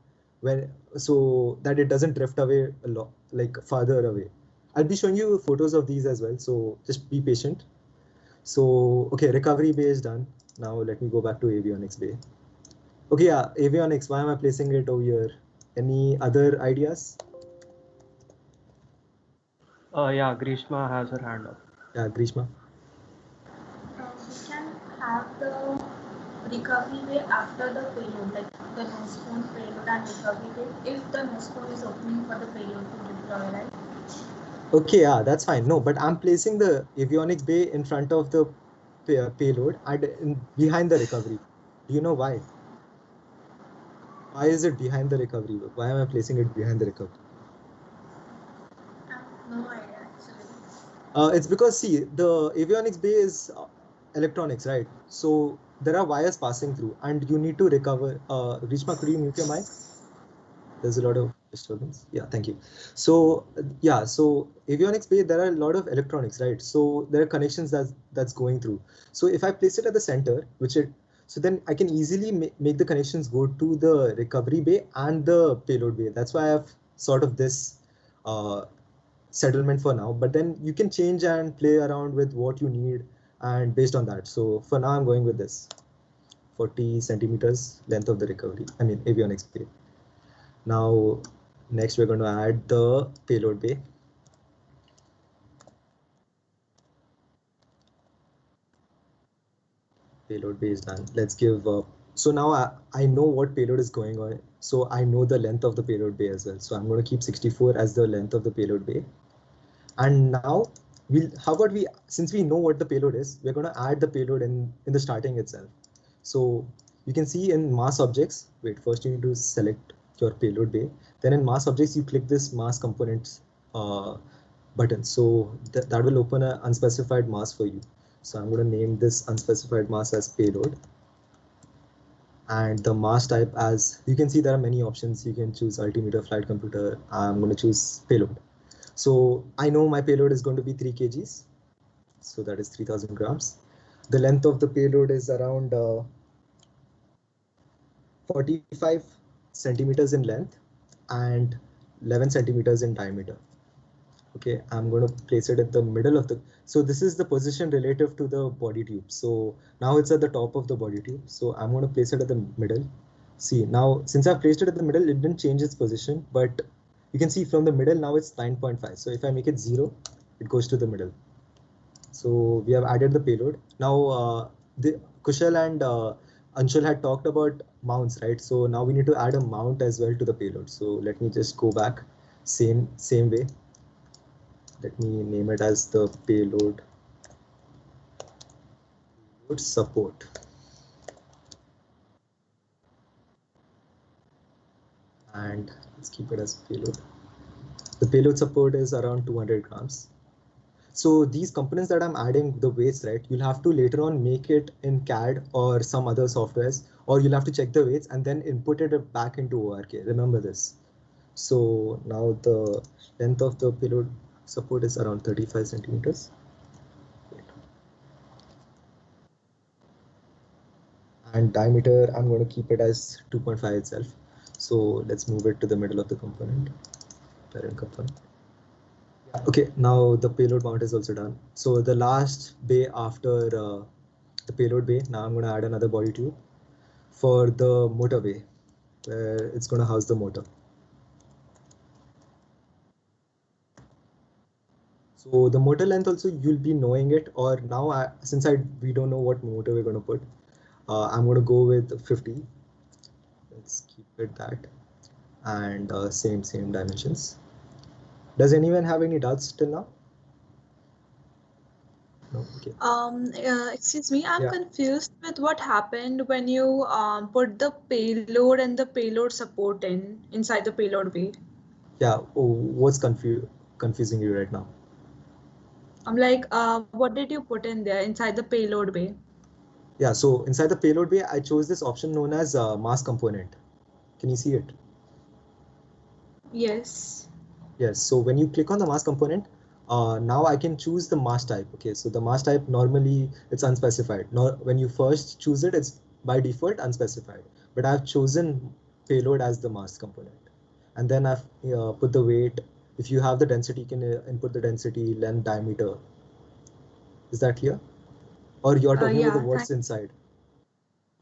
G: so that it doesn't drift away a lot, like farther away. I'll be showing you photos of these as well, so just be patient. So okay, recovery bay is done. Now let me go back to avionics bay. Okay, yeah, avionics, why am I placing it over here? Any other ideas?
B: Yeah, Grishma has her hand up.
G: Yeah, Grishma.
J: We can have the recovery way after the payload, like the nose cone payload and recovery way, if the nose cone is opening for the payload to deploy, right?
G: Okay, yeah, that's fine. No, but I'm placing the avionics bay in front of the payload and behind the recovery. Do you know why? Why is it behind the recovery? Why am I placing it behind the recovery?
J: No idea actually.
G: It's because see, the avionics bay is electronics, right? So there are wires passing through and you need to recover. Rishma, could you mute your mic? There's a lot of disturbance. Yeah, thank you. So yeah, so avionics bay, there are a lot of electronics, right? So there are connections that's going through. So if I place it at the center, so then I can easily make the connections go to the recovery bay and the payload bay. That's why I have sort of this settlement for now, but then you can change and play around with what you need and based on that. So for now, I'm going with this 40 centimeters length of the recovery, avionics bay. Now, next we're going to add the payload bay. Payload bay is done. Let's give, so now I know what payload is going on. So I know the length of the payload bay as well. So I'm going to keep 64 as the length of the payload bay. And now since we know what the payload is, we're going to add the payload in the starting itself. So you can see in mass objects, first you need to select your payload bay. Then in mass objects, you click this mass components button. So that will open an unspecified mass for you. So I'm going to name this unspecified mass as payload. And the mass type, as you can see, there are many options. You can choose altimeter, flight computer. I'm going to choose payload. So I know my payload is going to be 3 kgs. So that is 3000 grams. The length of the payload is around 45 centimeters in length and 11 centimeters in diameter. Okay, I'm going to place it at the middle of so this is the position relative to the body tube. So now it's at the top of the body tube. So I'm going to place it at the middle. See, now since I've placed it at the middle, it didn't change its position, but you can see from the middle now it's 9.5. So if I make it 0, it goes to the middle. So we have added the payload. Now Kushal and Anshul had talked about mounts, right? So now we need to add a mount as well to the payload. So let me just go back same way. Let me name it as the payload support. And let's keep it as payload. The payload support is around 200 grams. So these components that I'm adding, the weights, right, you'll have to later on make it in CAD or some other softwares, or you'll have to check the weights and then input it back into ORK. Remember this. So now the length of the payload support is around 35 centimeters. And diameter, I'm going to keep it as 2.5 itself. So let's move it to the middle of the component, parent component. Okay, now the payload mount is also done. So the last bay after the payload bay, now I'm going to add another body tube for the motor bay, where it's going to house the motor. So the motor length also, you'll be knowing it, or now since we don't know what motor we're going to put, I'm going to go with 50. Let's keep it that, and same dimensions. Does anyone have any doubts till now? No, okay.
P: Excuse me, I'm
G: Yeah.
P: confused with what happened when you put the payload and the payload support inside the payload bay.
G: Yeah. Oh, what's confusing you right now?
P: I'm like, what did you put in there inside the payload bay?
G: Yeah. So inside the payload bay, I chose this option known as mass component. Can you see it?
P: Yes.
G: Yes. So when you click on the mass component, now I can choose the mass type. Okay. So the mass type normally it's unspecified. When you first choose it, it's by default unspecified. But I've chosen payload as the mass component, and then I've put the weight. If you have the density, you can input the density, length, diameter. Is that clear? Or you're talking about the what's inside?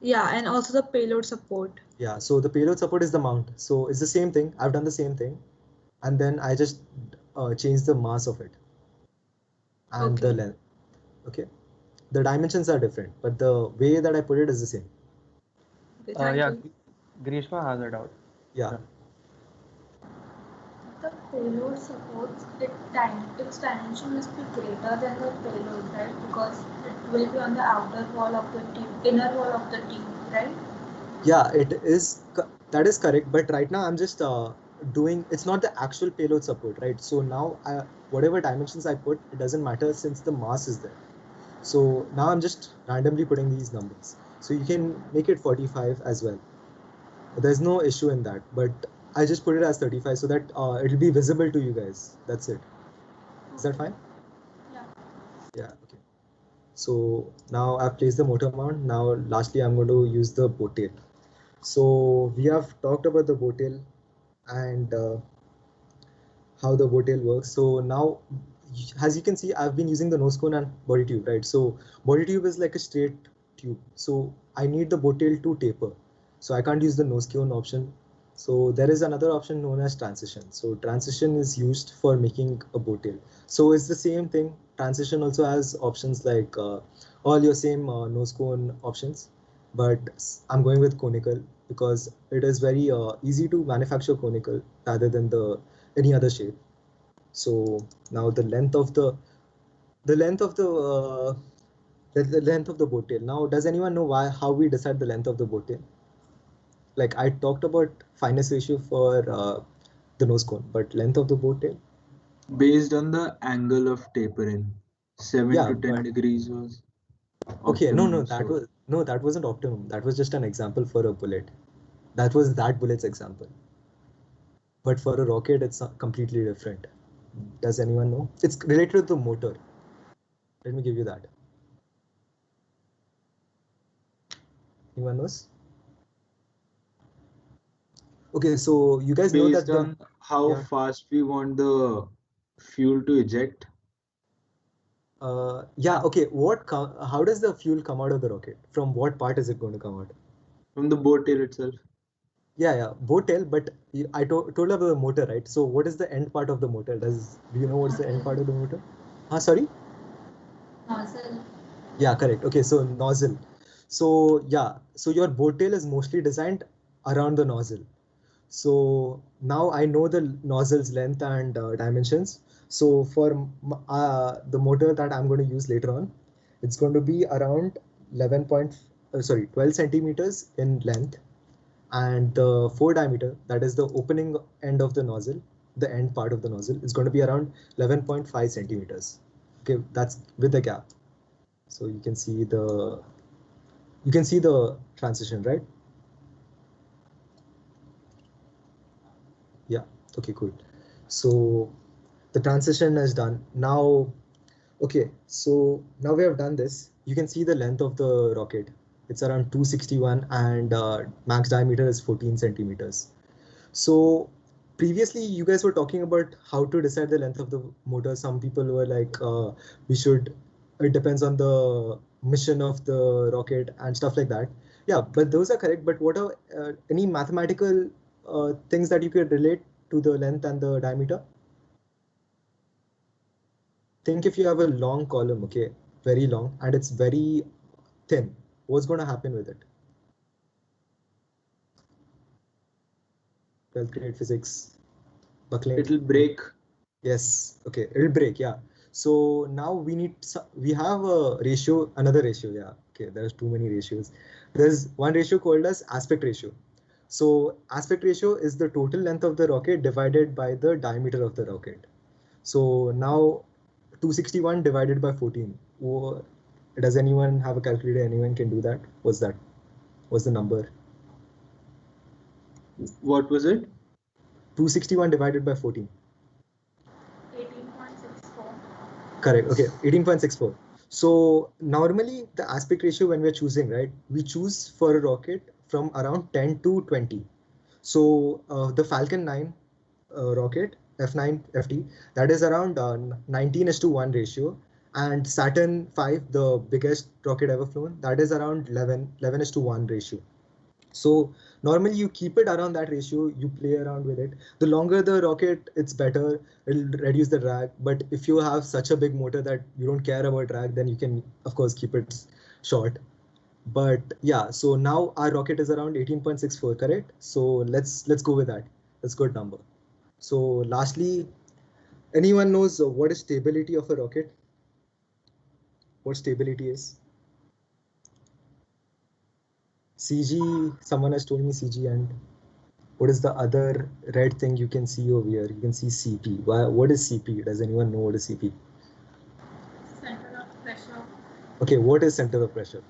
P: Yeah, and also the payload support.
G: Yeah, so the payload support is the mount. So it's the same thing. I've done the same thing. And then I just change the mass of it and the length. Okay. The dimensions are different, but the way that I put it is the same.
B: Yeah, Grishma has a doubt.
G: Yeah.
J: The payload supports its dimension must be greater than the payload, right? Because it will be on the outer wall of the tube, inner wall of the tube, right?
G: Yeah, it is. That is correct. But right now I'm just doing. It's not the actual payload support, right? So now whatever dimensions I put, it doesn't matter since the mass is there. So now I'm just randomly putting these numbers. So you can make it 45 as well. There's no issue in that, but I just put it as 35 so that it'll be visible to you guys. That's it. Is that fine?
J: Yeah.
G: Yeah, okay. So now I've placed the motor mount. Now lastly, I'm going to use the boat tail. So we have talked about the boat tail and how the boat tail works. So now, as you can see, I've been using the nose cone and body tube, right? So body tube is like a straight tube. So I need the boat tail to taper. So I can't use the nose cone option. So there is another option known as transition. So transition is used for making a boat tail. So it's the same thing. Transition also has options like all your same nose cone options, but I'm going with conical because it is very easy to manufacture conical rather than any other shape. So now the length of the length of the boat tail. Now, does anyone know how we decide the length of the boat tail? Like I talked about fineness ratio for the nose cone, but length of the boat tail?
K: Based on the angle of tapering, 7
G: Yeah,
K: to 10
G: but
K: degrees was
G: okay,
K: optimum.
G: that wasn't optimum. That was just an example for a bullet. That was that bullet's example. But for a rocket, it's completely different. Does anyone know? It's related to the motor. Let me give you that. Anyone knows? Okay, so you guys know that
K: Based on how fast we want the fuel to eject.
G: Yeah, okay. How does the fuel come out of the rocket? From what part is it going to come out?
K: From the boat tail itself.
G: Yeah, boat tail. But I told about the motor, right? So what is the end part of the motor? Do you know what's the end part of the motor? Sorry?
J: Nozzle.
G: Yeah, correct. Okay, so nozzle. So yeah, so your boat tail is mostly designed around the nozzle. So now I know the nozzle's length and dimensions. So for the motor that I'm going to use later on, it's going to be around 12 centimeters in length, and the 4 diameter, that is the opening end of the nozzle, the end part of the nozzle, is going to be around 11.5 centimeters. Okay, that's with the gap. So you can see the transition, right? Yeah, okay, cool. So the transition is done. Now, okay, so now we have done this. You can see the length of the rocket. It's around 261 and max diameter is 14 centimeters. So previously you guys were talking about how to decide the length of the motor. Some people were like, it depends on the mission of the rocket and stuff like that. Yeah, but those are correct. But what are any mathematical things that you could relate to the length and the diameter? Think if you have a long column, okay, very long, and it's very thin, what's going to happen with it? 12th grade physics, buckling.
K: It'll break.
G: Yes, okay, it'll break, yeah. So now we have a ratio, another ratio. Yeah, okay, there's too many ratios. There's one ratio called as aspect ratio. So aspect ratio is the total length of the rocket divided by the diameter of the rocket. So now 261 divided by 14. Does anyone have a calculator? Anyone can do that? What's that? What's the number?
K: What was it?
G: 261 divided by 14.
J: 18.64.
G: Correct. Okay, 18.64. So normally the aspect ratio when we're choosing, right, we choose for a rocket from around 10 to 20. So the Falcon 9 rocket, F9 FT, that is around 19:1 ratio. And Saturn 5, the biggest rocket ever flown, that is around 11:1 ratio. So normally you keep it around that ratio, you play around with it. The longer the rocket, it's better, it'll reduce the drag. But if you have such a big motor that you don't care about drag, then you can of course keep it short. But yeah, so now our rocket is around 18.64, correct? So let's go with that. That's a good number. So lastly, anyone knows what is stability of a rocket? What stability is? CG, someone has told me CG, and what is the other red thing you can see over here? You can see CP. What is CP? Does anyone know what is CP?
J: Center of pressure.
G: Okay, what is center of pressure?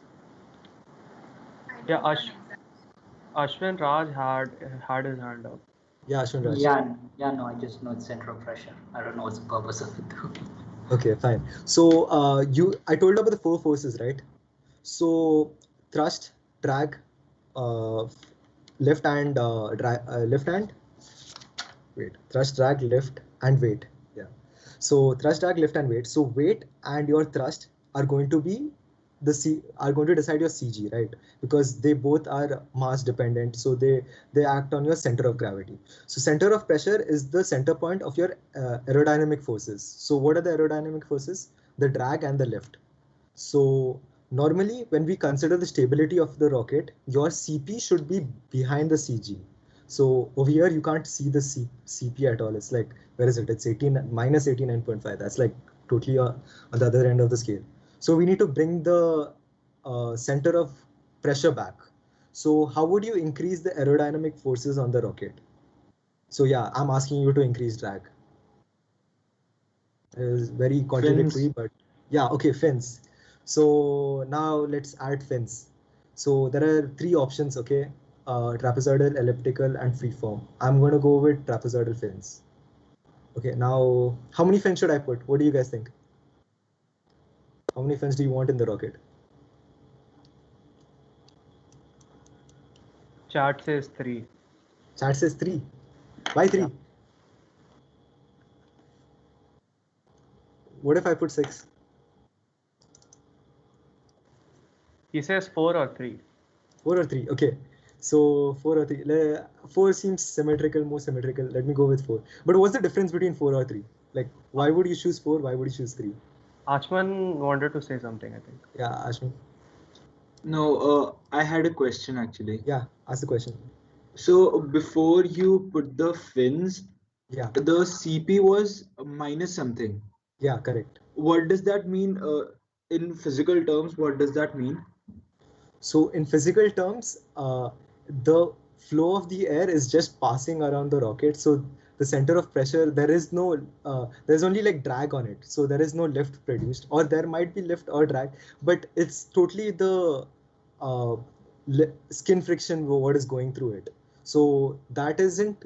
B: Yeah, Ashwin Raj had his hand up.
G: Yeah, Ashwin Raj.
L: Yeah, no, I just know it's center of pressure. I don't know what's the purpose of it though.
G: Okay, fine. So I told about the four forces, right? So thrust, drag, lift and thrust, drag, lift and weight. Yeah. So thrust, drag, lift and weight. So weight and your thrust are going to be are going to decide your CG, right? Because they both are mass dependent, so they act on your center of gravity. So center of pressure is the center point of your aerodynamic forces. So what are the aerodynamic forces? The drag and the lift. So normally when we consider the stability of the rocket, your CP should be behind the CG. So over here you can't see the CP at all. It's like, where is it? It's minus 89.5. That's like totally on the other end of the scale. So we need to bring the center of pressure back. So how would you increase the aerodynamic forces on the rocket? So yeah, I'm asking you to increase drag. It is very contradictory,
K: Fins.
G: but yeah, okay, fins. So now let's add fins. So there are three options, okay? Trapezoidal, elliptical, and freeform. I'm going to go with trapezoidal fins. Okay, now how many fins should I put? What do you guys think? How many fins do you want in the rocket?
B: Chat says 3.
G: Chat says 3. Why 3? Yeah. What if I put 6?
B: He says 4 or 3.
G: 4 or 3. Okay. So 4 or 3. 4 seems symmetrical, more symmetrical. Let me go with 4. But what's the difference between 4 or 3? Like, why would you choose 4? Why would you choose 3?
B: Ashman wanted to say something, I think.
G: Yeah, Ashman.
K: No, I had a question actually.
G: Yeah, ask the question.
K: So before you put the fins,
G: yeah,
K: the CP was minus something.
G: Yeah, correct.
K: What does that mean in physical terms? What does that mean?
G: So in physical terms, the flow of the air is just passing around the rocket. So the center of pressure, there's only like drag on it. So there is no lift produced, or there might be lift or drag, but it's totally the skin friction what is going through it. So that isn't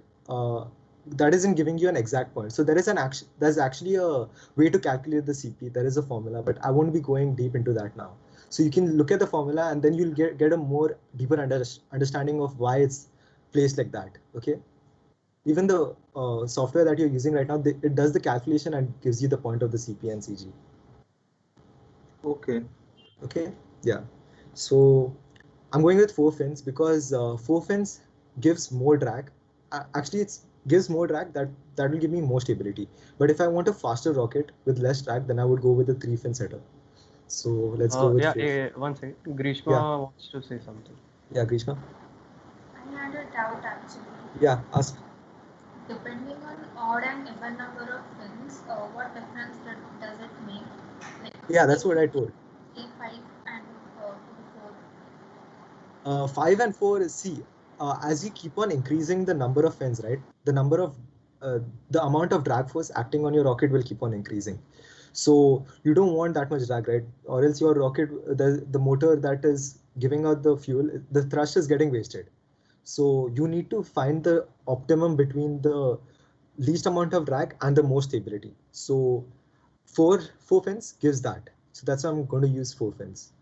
G: giving you an exact point. So there's actually a way to calculate the CP. There is a formula, but I won't be going deep into that now. So you can look at the formula and then you'll get a more deeper understanding of why it's placed like that. Okay. Even the software that you're using right now, it does the calculation and gives you the point of the CP and CG.
K: Okay.
G: Okay. Yeah. So I'm going with 4 fins because 4 fins gives more drag. Actually, it gives more drag that will give me more stability. But if I want a faster rocket with less drag, then I would go with the 3 fin setup. So let's go with 4.
B: One second. Grishma wants to say something.
G: Yeah, Grishma.
J: I had a doubt actually.
G: Yeah, ask.
J: Depending on odd and even number of fins, what difference does it make? Like
G: Yeah, that's what I told.
J: A5 and 4.
G: 5 and 4 is, see, as you keep on increasing the number of fins, right? The number of the amount of drag force acting on your rocket will keep on increasing. So you don't want that much drag, right? Or else your rocket, the motor that is giving out the fuel, the thrust is getting wasted. So you need to find the optimum between the least amount of drag and the most stability. So four fins gives that. So that's why I'm going to use 4 fins.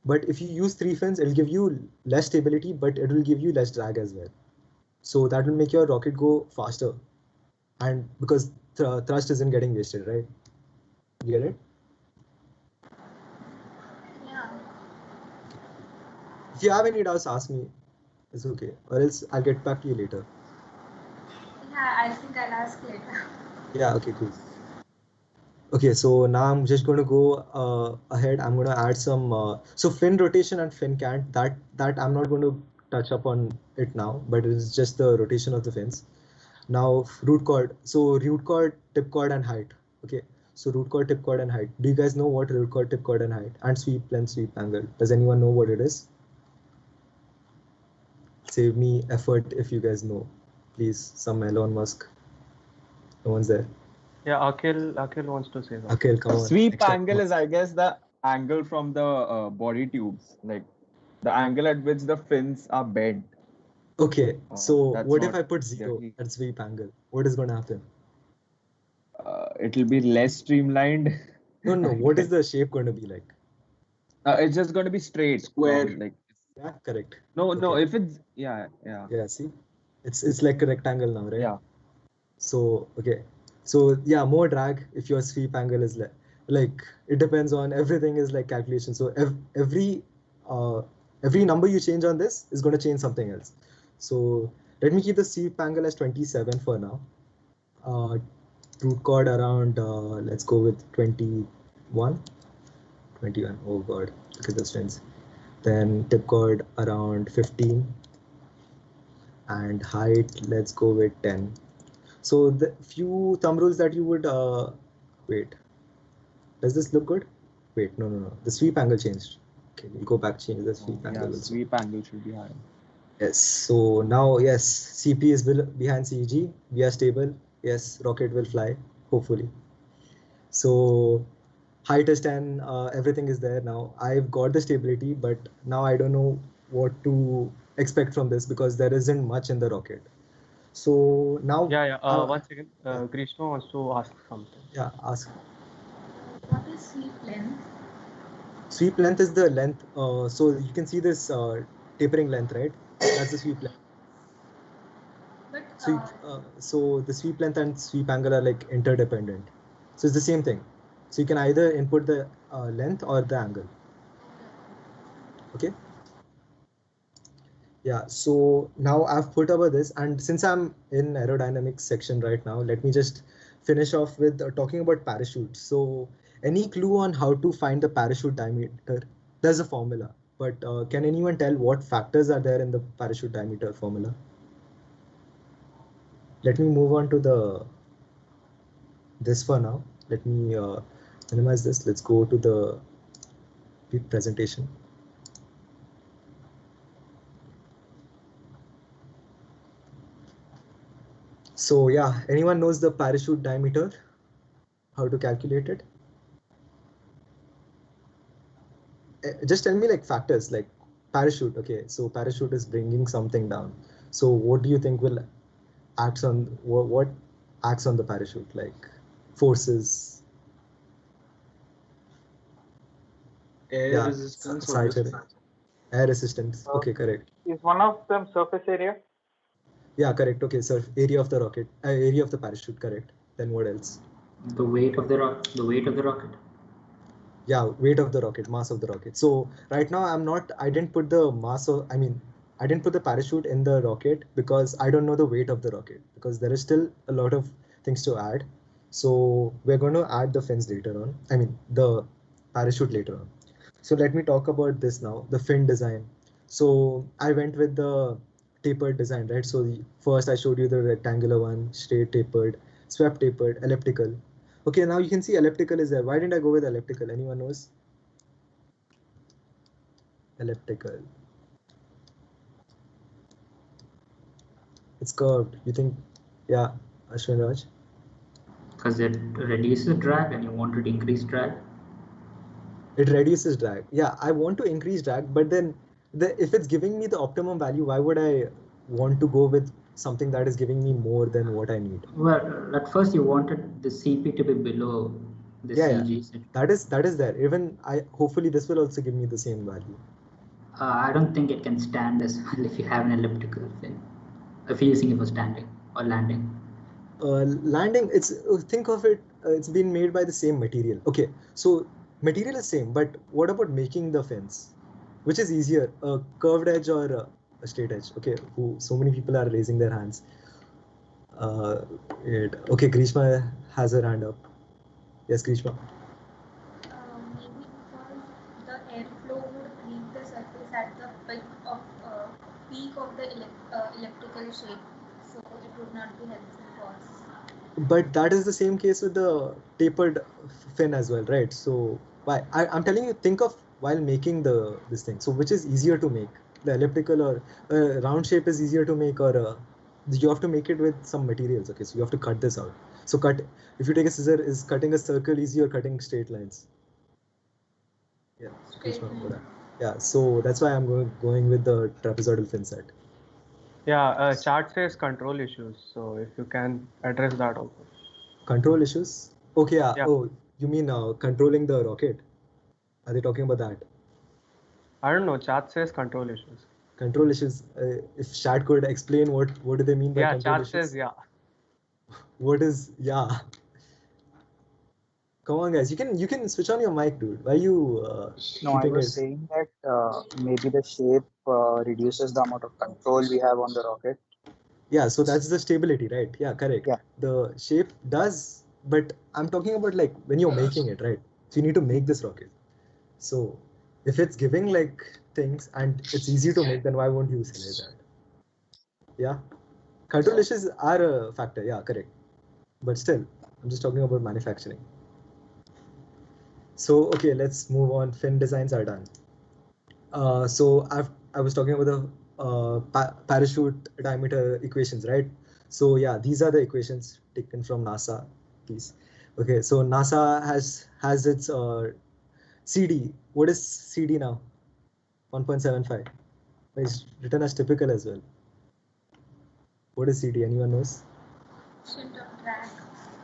G: But if you use 3 fins, it'll give you less stability, but it will give you less drag as well. So that will make your rocket go faster. And because thrust isn't getting wasted, right? You get it?
J: Yeah.
G: If you have any doubts, ask me. It's okay. Or else I'll get back to you later.
J: Yeah, I think I'll ask later.
G: Yeah, okay, cool. Okay, so now I'm just going to go ahead. I'm going to add some, so fin rotation and fin cant, that I'm not going to touch up on it now, but it's just the rotation of the fins. Now root chord, so root chord, tip chord and height. Okay, so root chord, tip chord and height. Do you guys know what root chord, tip chord and height and sweep length, sweep angle? Does anyone know what it is? Save me effort if you guys know. Please, some Elon Musk. No one's there.
B: Yeah, Akhil wants to say something.
G: Akhil, come on.
I: Sweep angle is, I guess, the angle from the body tubes, like the angle at which the fins are bent.
G: Okay, so
I: that's
G: what if
I: not
G: I put 0
I: exactly-
G: at sweep angle? What is going to happen?
I: It'll be less streamlined.
G: No. What is the shape going to be like?
I: It's just going to be straight.
K: Square.
I: Like
G: Yeah, correct.
I: no,
G: Okay.
I: if it's yeah.
G: See, it's like a rectangle now, right?
I: Yeah.
G: So okay, so yeah, more drag if your sweep angle is like it depends on everything is like calculation. So every number you change on this is going to change something else. So let me keep the sweep angle as 27 for now. Root chord around let's go with 21. Oh god, look at the strings. Then tip chord around 15, and height, let's go with 10. So the few thumb rules that you would wait. Does this look good? Wait, no. The sweep angle changed. Okay, we'll go back, change the sweep angle. Also.
I: Sweep angle should be high.
G: Yes. So now, yes, CP is behind CG. We are stable. Yes, rocket will fly, hopefully. So height is 10. Everything is there now. I've got the stability, but now I don't know what to expect from this because there isn't much in the rocket. So now.
B: Yeah. 1 second. Grishma wants to ask something.
G: Yeah, ask.
J: What is sweep length?
G: Sweep length is the length. So you can see this tapering length, right? That's the sweep length.
J: But
G: so the sweep length and sweep angle are like interdependent. So it's the same thing. So you can either input the length or the angle. Okay. Yeah. So now I've put over this, and since I'm in aerodynamics section right now, let me just finish off with talking about parachutes. So any clue on how to find the parachute diameter? There's a formula, but can anyone tell what factors are there in the parachute diameter formula? Let me move on to this for now. Let me minimize this. Let's go to the presentation. So yeah, anyone knows the parachute diameter? How to calculate it? Just tell me like factors like parachute. Okay, so parachute is bringing something down. So what do you think will acts on what acts on the parachute, like forces?
K: Air resistance.
G: Air resistance. Okay, correct.
N: Is one of them surface area?
G: Yeah, correct. Okay, so area of the rocket, area of the parachute, correct. Then what else?
L: The weight of the rocket.
G: Yeah, weight of the rocket, mass of the rocket. So right now I didn't put the mass of, I didn't put the parachute in the rocket because I don't know the weight of the rocket because there is still a lot of things to add. So we're going to add the fins later on. The parachute later on. So let me talk about this now, the fin design. So I went with the tapered design, right? So first I showed you the rectangular one, straight tapered, swept tapered, elliptical. Okay, now you can see elliptical is there. Why didn't I go with elliptical? Anyone knows? Elliptical. It's curved. You think? Yeah, Ashwin Raj.
L: Because it reduces drag and you want to increase drag.
G: It reduces drag. Yeah, I want to increase drag, but then if it's giving me the optimum value, why would I want to go with something that is giving me more than what I need?
L: Well, at first you wanted the CP to be below the CG.
G: Yeah. That is there. Even hopefully this will also give me the same value.
L: I don't think it can stand as well if you have an elliptical fin. If you're using it for standing or landing.
G: Landing, think of it, it's been made by the same material. Okay, so material is same, but what about making the fins? Which is easier, a curved edge or a straight edge? Okay, so many people are raising their hands. Okay, Grishma has her hand up. Yes, Grishma.
J: Maybe because the airflow would leave the surface at the peak of the elliptical shape, so it would not be helpful for us.
G: But that is the same case with the tapered fin as well, right? So why I'm telling you, think of while making this thing. So which is easier to make, the elliptical or round shape is easier to make, or you have to make it with some materials. Okay, so you have to cut this out. So if you take a scissor, is cutting a circle easier or cutting straight lines? Yeah, yeah. So that's why I'm going with the trapezoidal fin set.
B: Yeah, chart says control issues. So if you can address that also.
G: Control issues? Okay, yeah. Oh, you mean controlling the rocket? Are they talking about that?
B: I don't know. Chat says control issues.
G: Control issues. If chat could explain what do they mean by control issues?
B: Yeah, chat says yeah.
G: What is yeah? Come on, guys. You can switch on your mic, dude. Why are you
Q: No, I was saying that maybe the shape reduces the amount of control we have on the rocket.
G: Yeah, so that's the stability, right? Yeah, correct. Yeah. The shape does, but I'm talking about like when you're making it, right? So you need to make this rocket. So if it's giving like things and it's easy to make, then why won't you say that? Yeah. Control issues are a factor. Yeah, correct. But still, I'm just talking about manufacturing. So, okay, let's move on. Fin designs are done. So I was talking about the parachute diameter equations, right? So yeah, these are the equations taken from NASA, please. Okay, so NASA has its CD. What is CD now? 1.75. It's written as typical as well. What is CD? Anyone knows?
J: Coefficient of drag.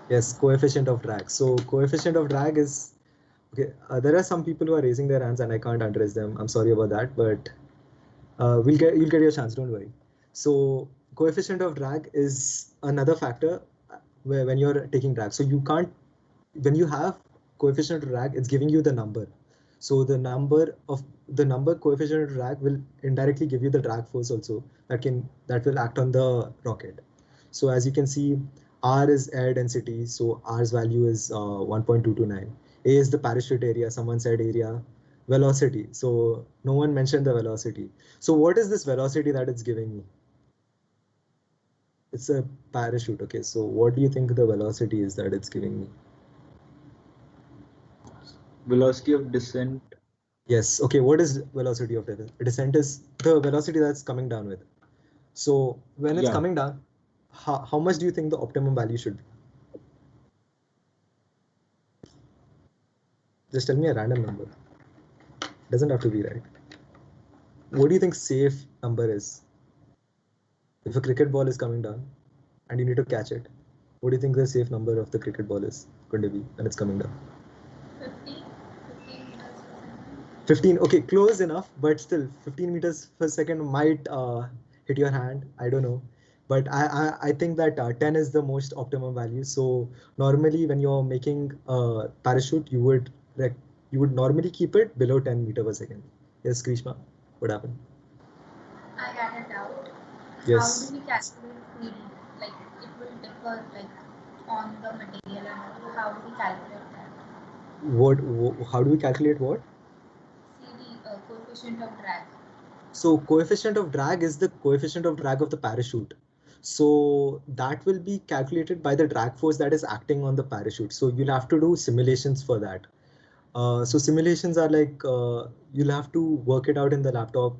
G: Yes, coefficient of drag. So coefficient of drag is okay. There are some people who are raising their hands and I can't address them. I'm sorry about that, but you'll get your chance. Don't worry. So coefficient of drag is another factor when you're taking drag. So you can't, when you have coefficient of drag, it's giving you the number. So the number coefficient of drag will indirectly give you the drag force also that will act on the rocket. So as you can see, R is air density. So R's value is 1.229. A is the parachute area. Someone said area. Velocity. So no one mentioned the velocity. So what is this velocity that it's giving me? It's a parachute. Okay. So what do you think the velocity is that it's giving me?
K: Velocity of descent.
G: Yes. Okay. What is velocity of descent? Descent is the velocity that's coming down with. So when it's coming down, how much do you think the optimum value should be? Just tell me a random number. Doesn't have to be right. What do you think safe number is? If a cricket ball is coming down and you need to catch it, what do you think the safe number of the cricket ball is going to be when it's coming down? 15. Okay, close enough, but still 15 meters per second might hit your hand. I don't know. But I think that 10 is the most optimum value. So normally when you're making a parachute, you would normally keep it below 10 meters per second. Yes, Grishma, what happened?
J: I had a doubt.
G: Yes.
J: How do we calculate CD? Like it will differ like on the material and how do we calculate that?
G: How do we calculate what?
J: CD, coefficient of drag.
G: So coefficient of drag is the coefficient of drag of the parachute. So that will be calculated by the drag force that is acting on the parachute. So you'll have to do simulations for that. So simulations are like, you'll have to work it out in the laptop,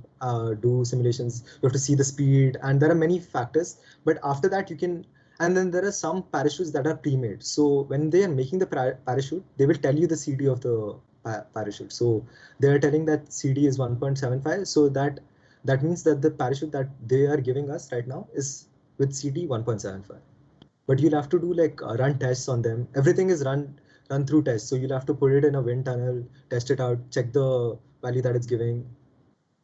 G: do simulations, you have to see the speed, and there are many factors. But after that you can, and then there are some parachutes that are pre-made. So when they are making the parachute, they will tell you the CD of the parachute. So they are telling that CD is 1.75. So that means that the parachute that they are giving us right now is with CD 1.75. But you'll have to do like run tests on them. Everything is run through tests. So you'll have to put it in a wind tunnel, test it out, check the value that it's giving.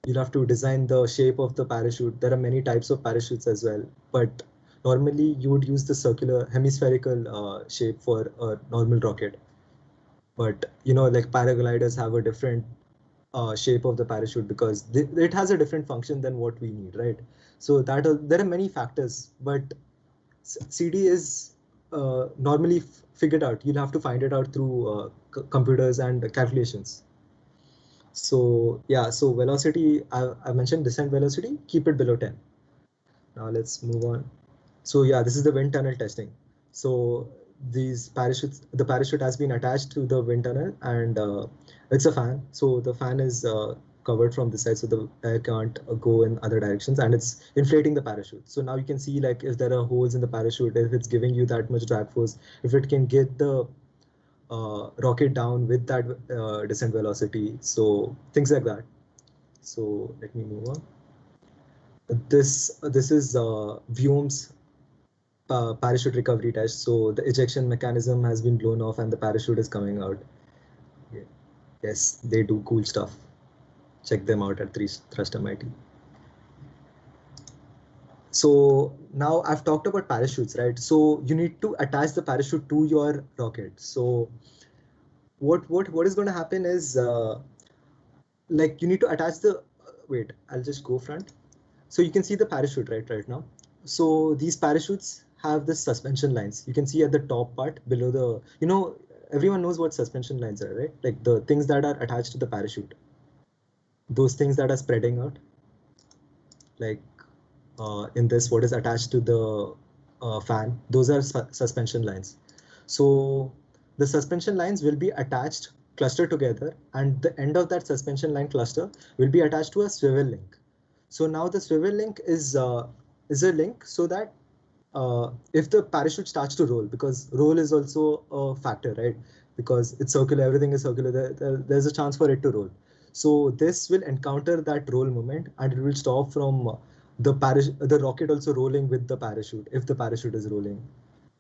G: You'll have to design the shape of the parachute. There are many types of parachutes as well, but normally you would use the circular hemispherical shape for a normal rocket. But you know, like paragliders have a different shape of the parachute because it has a different function than what we need, right? So that there are many factors, but CD is normally figured out. You'll have to find it out through computers and calculations. So yeah, so velocity, I mentioned descent velocity, keep it below 10. Now let's move on. So yeah, this is the wind tunnel testing. So these parachutes, the parachute has been attached to the wind tunnel, and it's a fan. So the fan is covered from this side, so the air can't go in other directions, and it's inflating the parachute. So now you can see like if there are holes in the parachute, if it's giving you that much drag force, if it can get the rocket down with that descent velocity, so things like that. So let me move on. This is Vuom's parachute recovery test. So the ejection mechanism has been blown off and the parachute is coming out. Yeah. Yes, they do cool stuff. Check them out at Thrust MIT. So now I've talked about parachutes, right? So you need to attach the parachute to your rocket. So what is going to happen is like you need to attach the wait, I'll just go front. So you can see the parachute right now. So these parachutes have the suspension lines. You can see at the top part below the, you know, everyone knows what suspension lines are, right? Like the things that are attached to the parachute. Those things that are spreading out. Like in this, what is attached to the fan, those are suspension lines. So the suspension lines will be attached, clustered together, and the end of that suspension line cluster will be attached to a swivel link. So now the swivel link is a link so that if the parachute starts to roll, because roll is also a factor, right? Because it's circular, everything is circular, there's a chance for it to roll. So this will encounter that roll moment and it will stop from the rocket also rolling with the parachute if the parachute is rolling.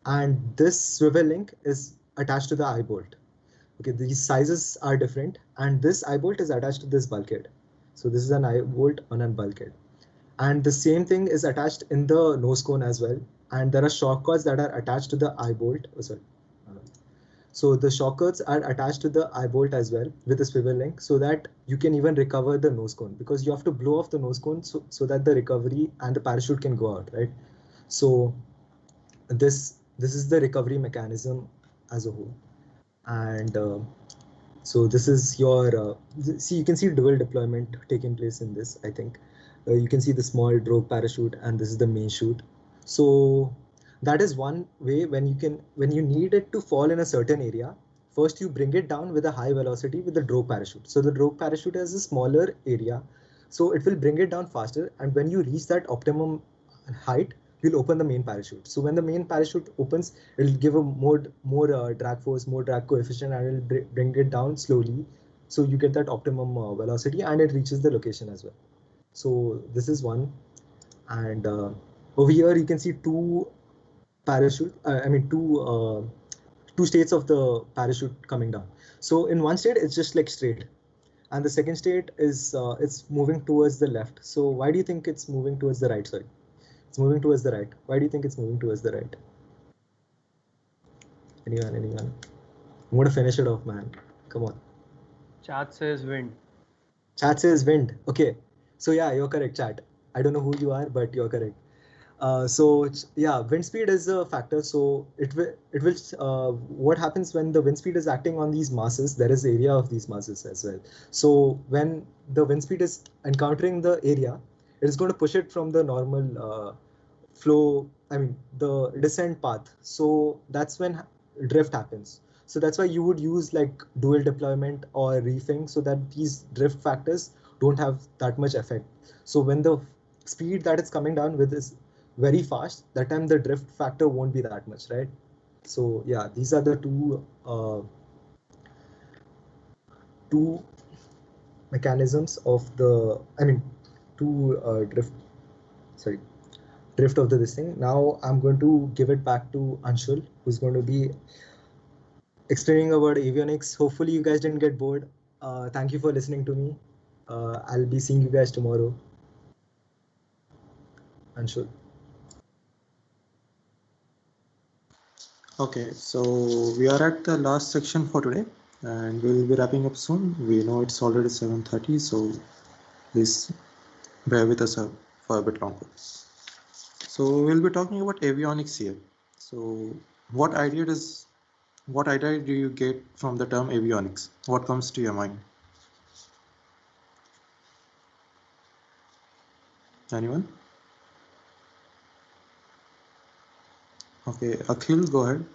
G: And this swivel link is attached to the eye bolt. Okay, these sizes are different, and this eye bolt is attached to this bulkhead. So this is an eye bolt on a bulkhead. And the same thing is attached in the nose cone as well. And there are shock cords that are attached to the eye bolt. Oh, sorry. So the shock cords are attached to the eye bolt as well with a swivel link, so that you can even recover the nose cone, because you have to blow off the nose cone so that the recovery and the parachute can go out, right? So this is the recovery mechanism as a whole. And so this is your, see, you can see dual deployment taking place in this, I think. You can see the small drogue parachute, and this is the main chute. So that is one way when you need it to fall in a certain area. First, you bring it down with a high velocity with the drogue parachute. So the drogue parachute has a smaller area, so it will bring it down faster. And when you reach that optimum height, you'll open the main parachute. So when the main parachute opens, it'll give a more drag force, more drag coefficient, and it'll bring it down slowly. So you get that optimum velocity, and it reaches the location as well. So this is one. And over here you can see two states of the parachute coming down. So in one state, it's just like straight. And the second state is it's moving towards the left. So why do you think it's moving towards the right? Sorry, it's moving towards the right. Why do you think it's moving towards the right? Anyone? I'm going to finish it off, man. Come on.
B: Chat says wind.
G: Chat says wind. Okay. So yeah, you're correct, chat. I don't know who you are, but you're correct. So yeah, wind speed is a factor. So it will what happens when the wind speed is acting on these masses, there is area of these masses as well. So when the wind speed is encountering the area, it is going to push it from the normal flow, the descent path. So that's when drift happens. So that's why you would use like dual deployment or reefing, so that these drift factors don't have that much effect. So when the speed that it's coming down with is very fast, that time the drift factor won't be that much, right? So yeah, these are the two mechanisms of the, drift of this thing. Now I'm going to give it back to Anshul, who's going to be explaining about avionics. Hopefully you guys didn't get bored. Thank you for listening to me. I'll be seeing you guys tomorrow. Anshul.
D: Okay, so we are at the last section for today, and we'll be wrapping up soon. We know it's already 7:30, so please bear with us for a bit longer. So we'll be talking about avionics here. So what idea do you get from the term avionics? What comes to your mind? Anyone? Okay, Akhil, go ahead.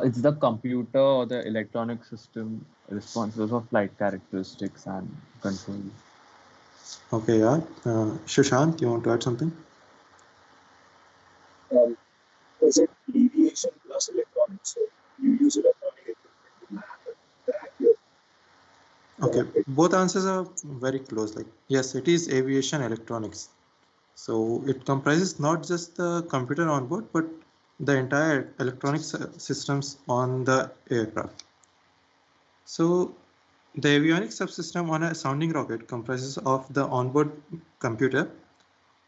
I: It's the computer or the electronic system responsible for flight characteristics and control.
D: Okay, yeah. Shashank, you want to add something?
R: Is it deviation plus electronics? So you use electronic equipment.
D: Okay, both answers are very close. Like, yes, it is aviation electronics. So it comprises not just the computer on board, but the entire electronic systems on the aircraft. So the avionics subsystem on a sounding rocket comprises of the onboard computer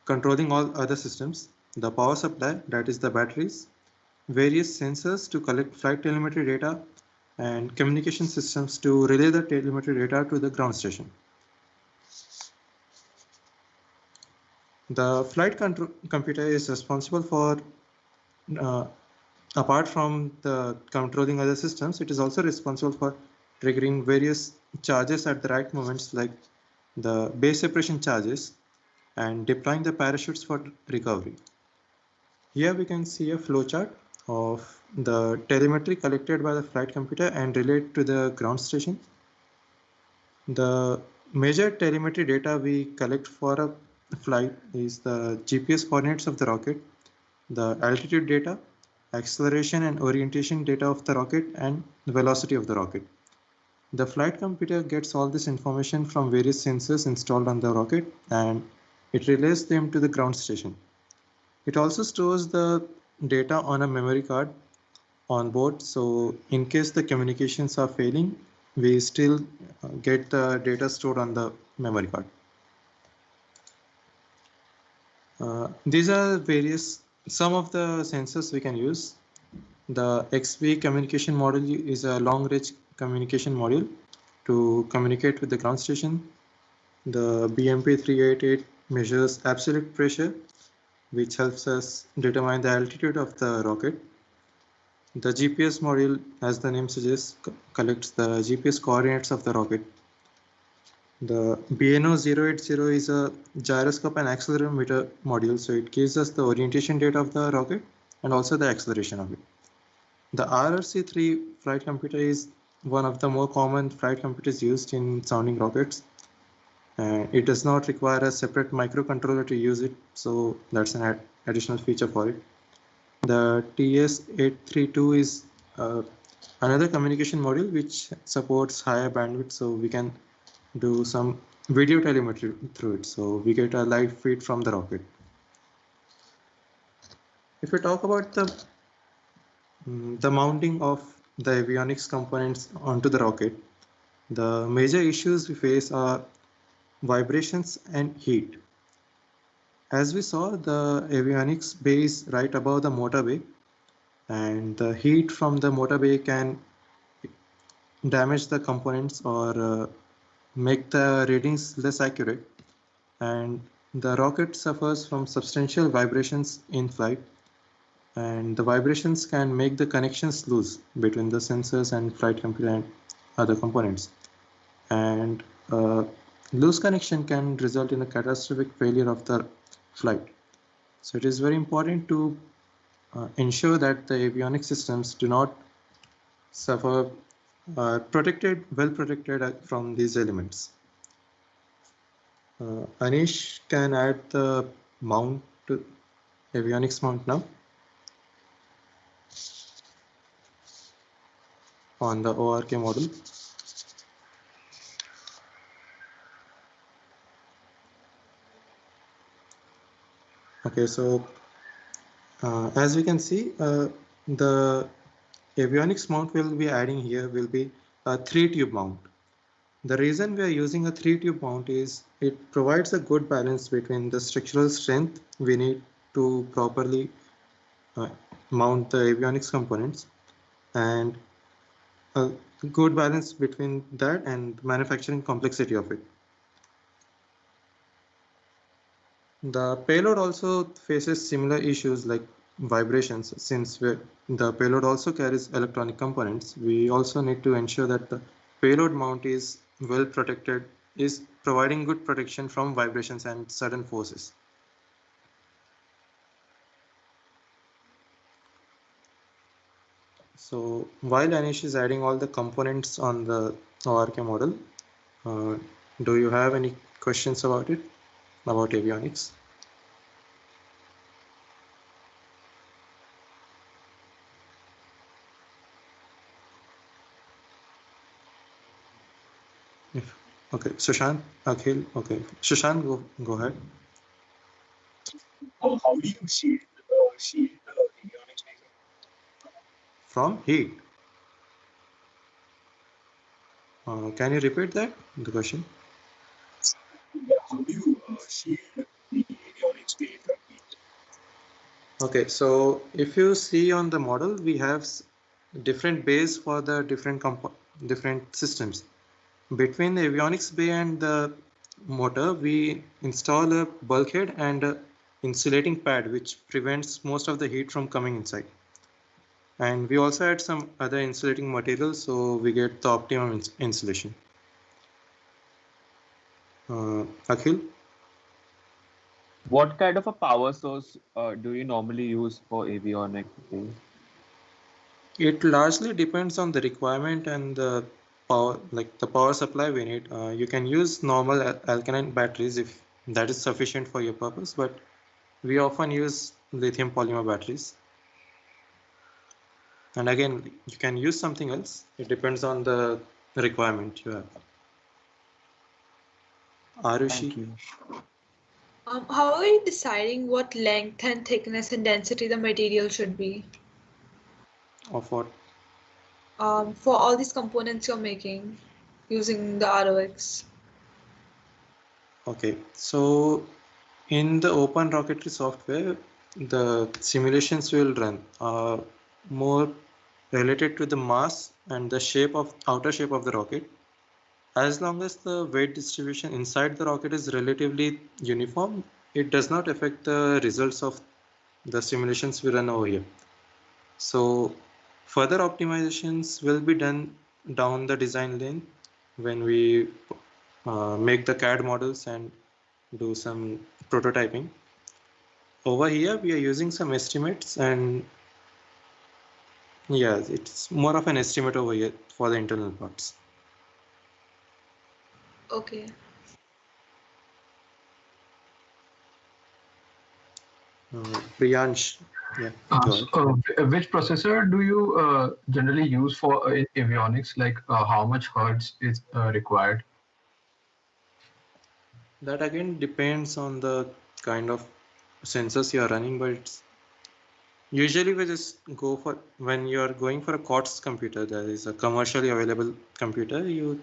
D: controlling all other systems, the power supply, that is the batteries, various sensors to collect flight telemetry data, and communication systems to relay the telemetry data to the ground station. The flight computer is responsible for, apart from the controlling other systems, it is also responsible for triggering various charges at the right moments, like the base separation charges, and deploying the parachutes for recovery. Here we can see a flowchart of the telemetry collected by the flight computer and relayed to the ground station. The major telemetry data we collect for a flight is the GPS coordinates of the rocket, the altitude data, acceleration and orientation data of the rocket, and the velocity of the rocket. The flight computer gets all this information from various sensors installed on the rocket, and it relays them to the ground station. It also stores the data on a memory card on board, so in case the communications are failing, we still get the data stored on the memory card. These are some of the sensors we can use. The XV communication module is a long-range communication module to communicate with the ground station. The BMP-388 measures absolute pressure, which helps us determine the altitude of the rocket. The GPS module, as the name suggests, collects the GPS coordinates of the rocket. The BNO-080 is a gyroscope and accelerometer module, so it gives us the orientation data of the rocket and also the acceleration of it. The RRC-3 flight computer is one of the more common flight computers used in sounding rockets. It does not require a separate microcontroller to use it, so that's an additional feature for it. The TS-832 is another communication module which supports higher bandwidth, so we can do some video telemetry through it, so we get a live feed from the rocket. If we talk about the mounting of the avionics components onto the rocket, the major issues we face are vibrations and heat. As we saw, the avionics bay is right above the motor bay, and the heat from the motor bay can damage the components or make the readings less accurate, and the rocket suffers from substantial vibrations in flight, and the vibrations can make the connections loose between the sensors and flight computer and other components, and loose connection can result in a catastrophic failure of the flight. So it is very important to ensure that the avionics systems do not suffer well protected from these elements. Anish can add the mount to avionics mount now on the ORK model. Okay, so as we can see, the avionics mount we'll be adding here will be a 3-tube mount. The reason we are using a 3-tube mount is it provides a good balance between the structural strength we need to properly mount the avionics components and a good balance between that and manufacturing complexity of it. The payload also faces similar issues like vibrations. Since the payload also carries electronic components, we also need to ensure that the payload mount is well protected, is providing good protection from vibrations and sudden forces. So while Anish is adding all the components on the ORK model, do you have any questions about it, about avionics? Okay, Sushant, Akhil, okay. Sushant, go ahead.
R: How do you shield avionics laser?
D: From heat. Can you repeat that, the question?
R: Yeah, how do you shield the avionics bay from heat?
D: Okay, so if you see on the model, we have different bays for the different systems. Between the avionics bay and the motor, we install a bulkhead and a insulating pad which prevents most of the heat from coming inside. And we also add some other insulating materials so we get the optimum insulation. Akhil?
I: What kind of a power source do you normally use for avionics?
D: It largely depends on the requirement and the power, like the power supply we need. You can use normal alkaline batteries if that is sufficient for your purpose, but we often use lithium polymer batteries. And again, you can use something else. It depends on the requirement you have. Arushi?
P: How are you deciding what length and thickness and density the material should be?
D: Of what?
P: For all these components you're making using the ROX.
D: Okay, so in the Open Rocketry software, the simulations will run more related to the mass and the outer shape of the rocket. As long as the weight distribution inside the rocket is relatively uniform, it does not affect the results of the simulations we run over here. So further optimizations will be done down the design lane when we make the CAD models and do some prototyping. Over here, we are using some estimates, and yeah, it's more of an estimate over here for the internal parts.
P: Okay.
D: Priyansh, yeah.
M: Which processor do you generally use for avionics? Like how much hertz is required?
D: That again depends on the kind of sensors you are running, but it's usually we just go for, when you are going for a COTS computer, there is a commercially available computer, you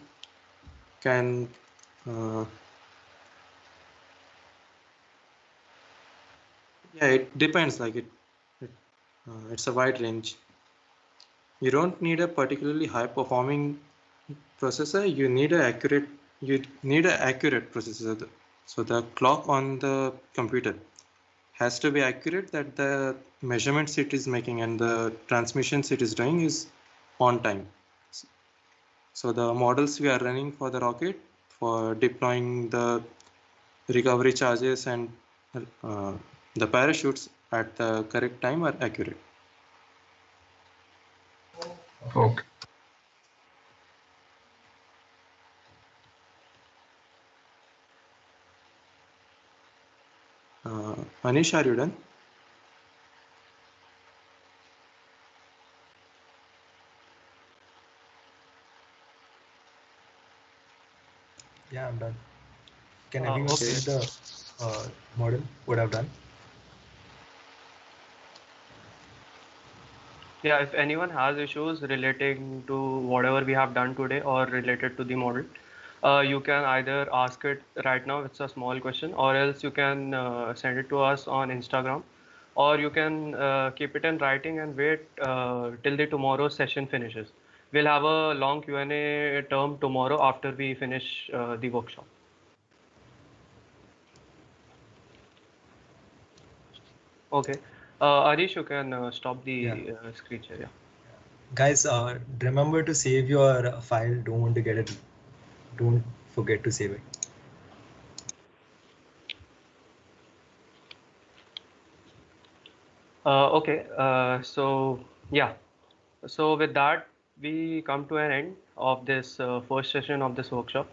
D: can yeah, it depends, like it's a wide range. You don't need a particularly high performing processor, you need an accurate processor. So the clock on the computer has to be accurate, that the measurements it is making and the transmissions it is doing is on time. So the models we are running for the rocket for deploying the recovery charges and The parachutes at the correct time are accurate.
M: Okay.
D: Anish, are you done?
G: Yeah, I'm done. Can
B: Uh,
G: everyone
B: okay.
G: see the model? What I've done?
B: Yeah, if anyone has issues relating to whatever we have done today or related to the model, you can either ask it right now, it's a small question, or else you can send it to us on Instagram, or you can keep it in writing and wait till the tomorrow's session finishes. We'll have a long Q&A term tomorrow after we finish the workshop. Okay. Arish, you can stop the screen share. Yeah.
G: Guys, remember to save your file. Don't want to get it. Don't forget to save it.
B: Okay. So yeah. So with that, we come to an end of this first session of this workshop.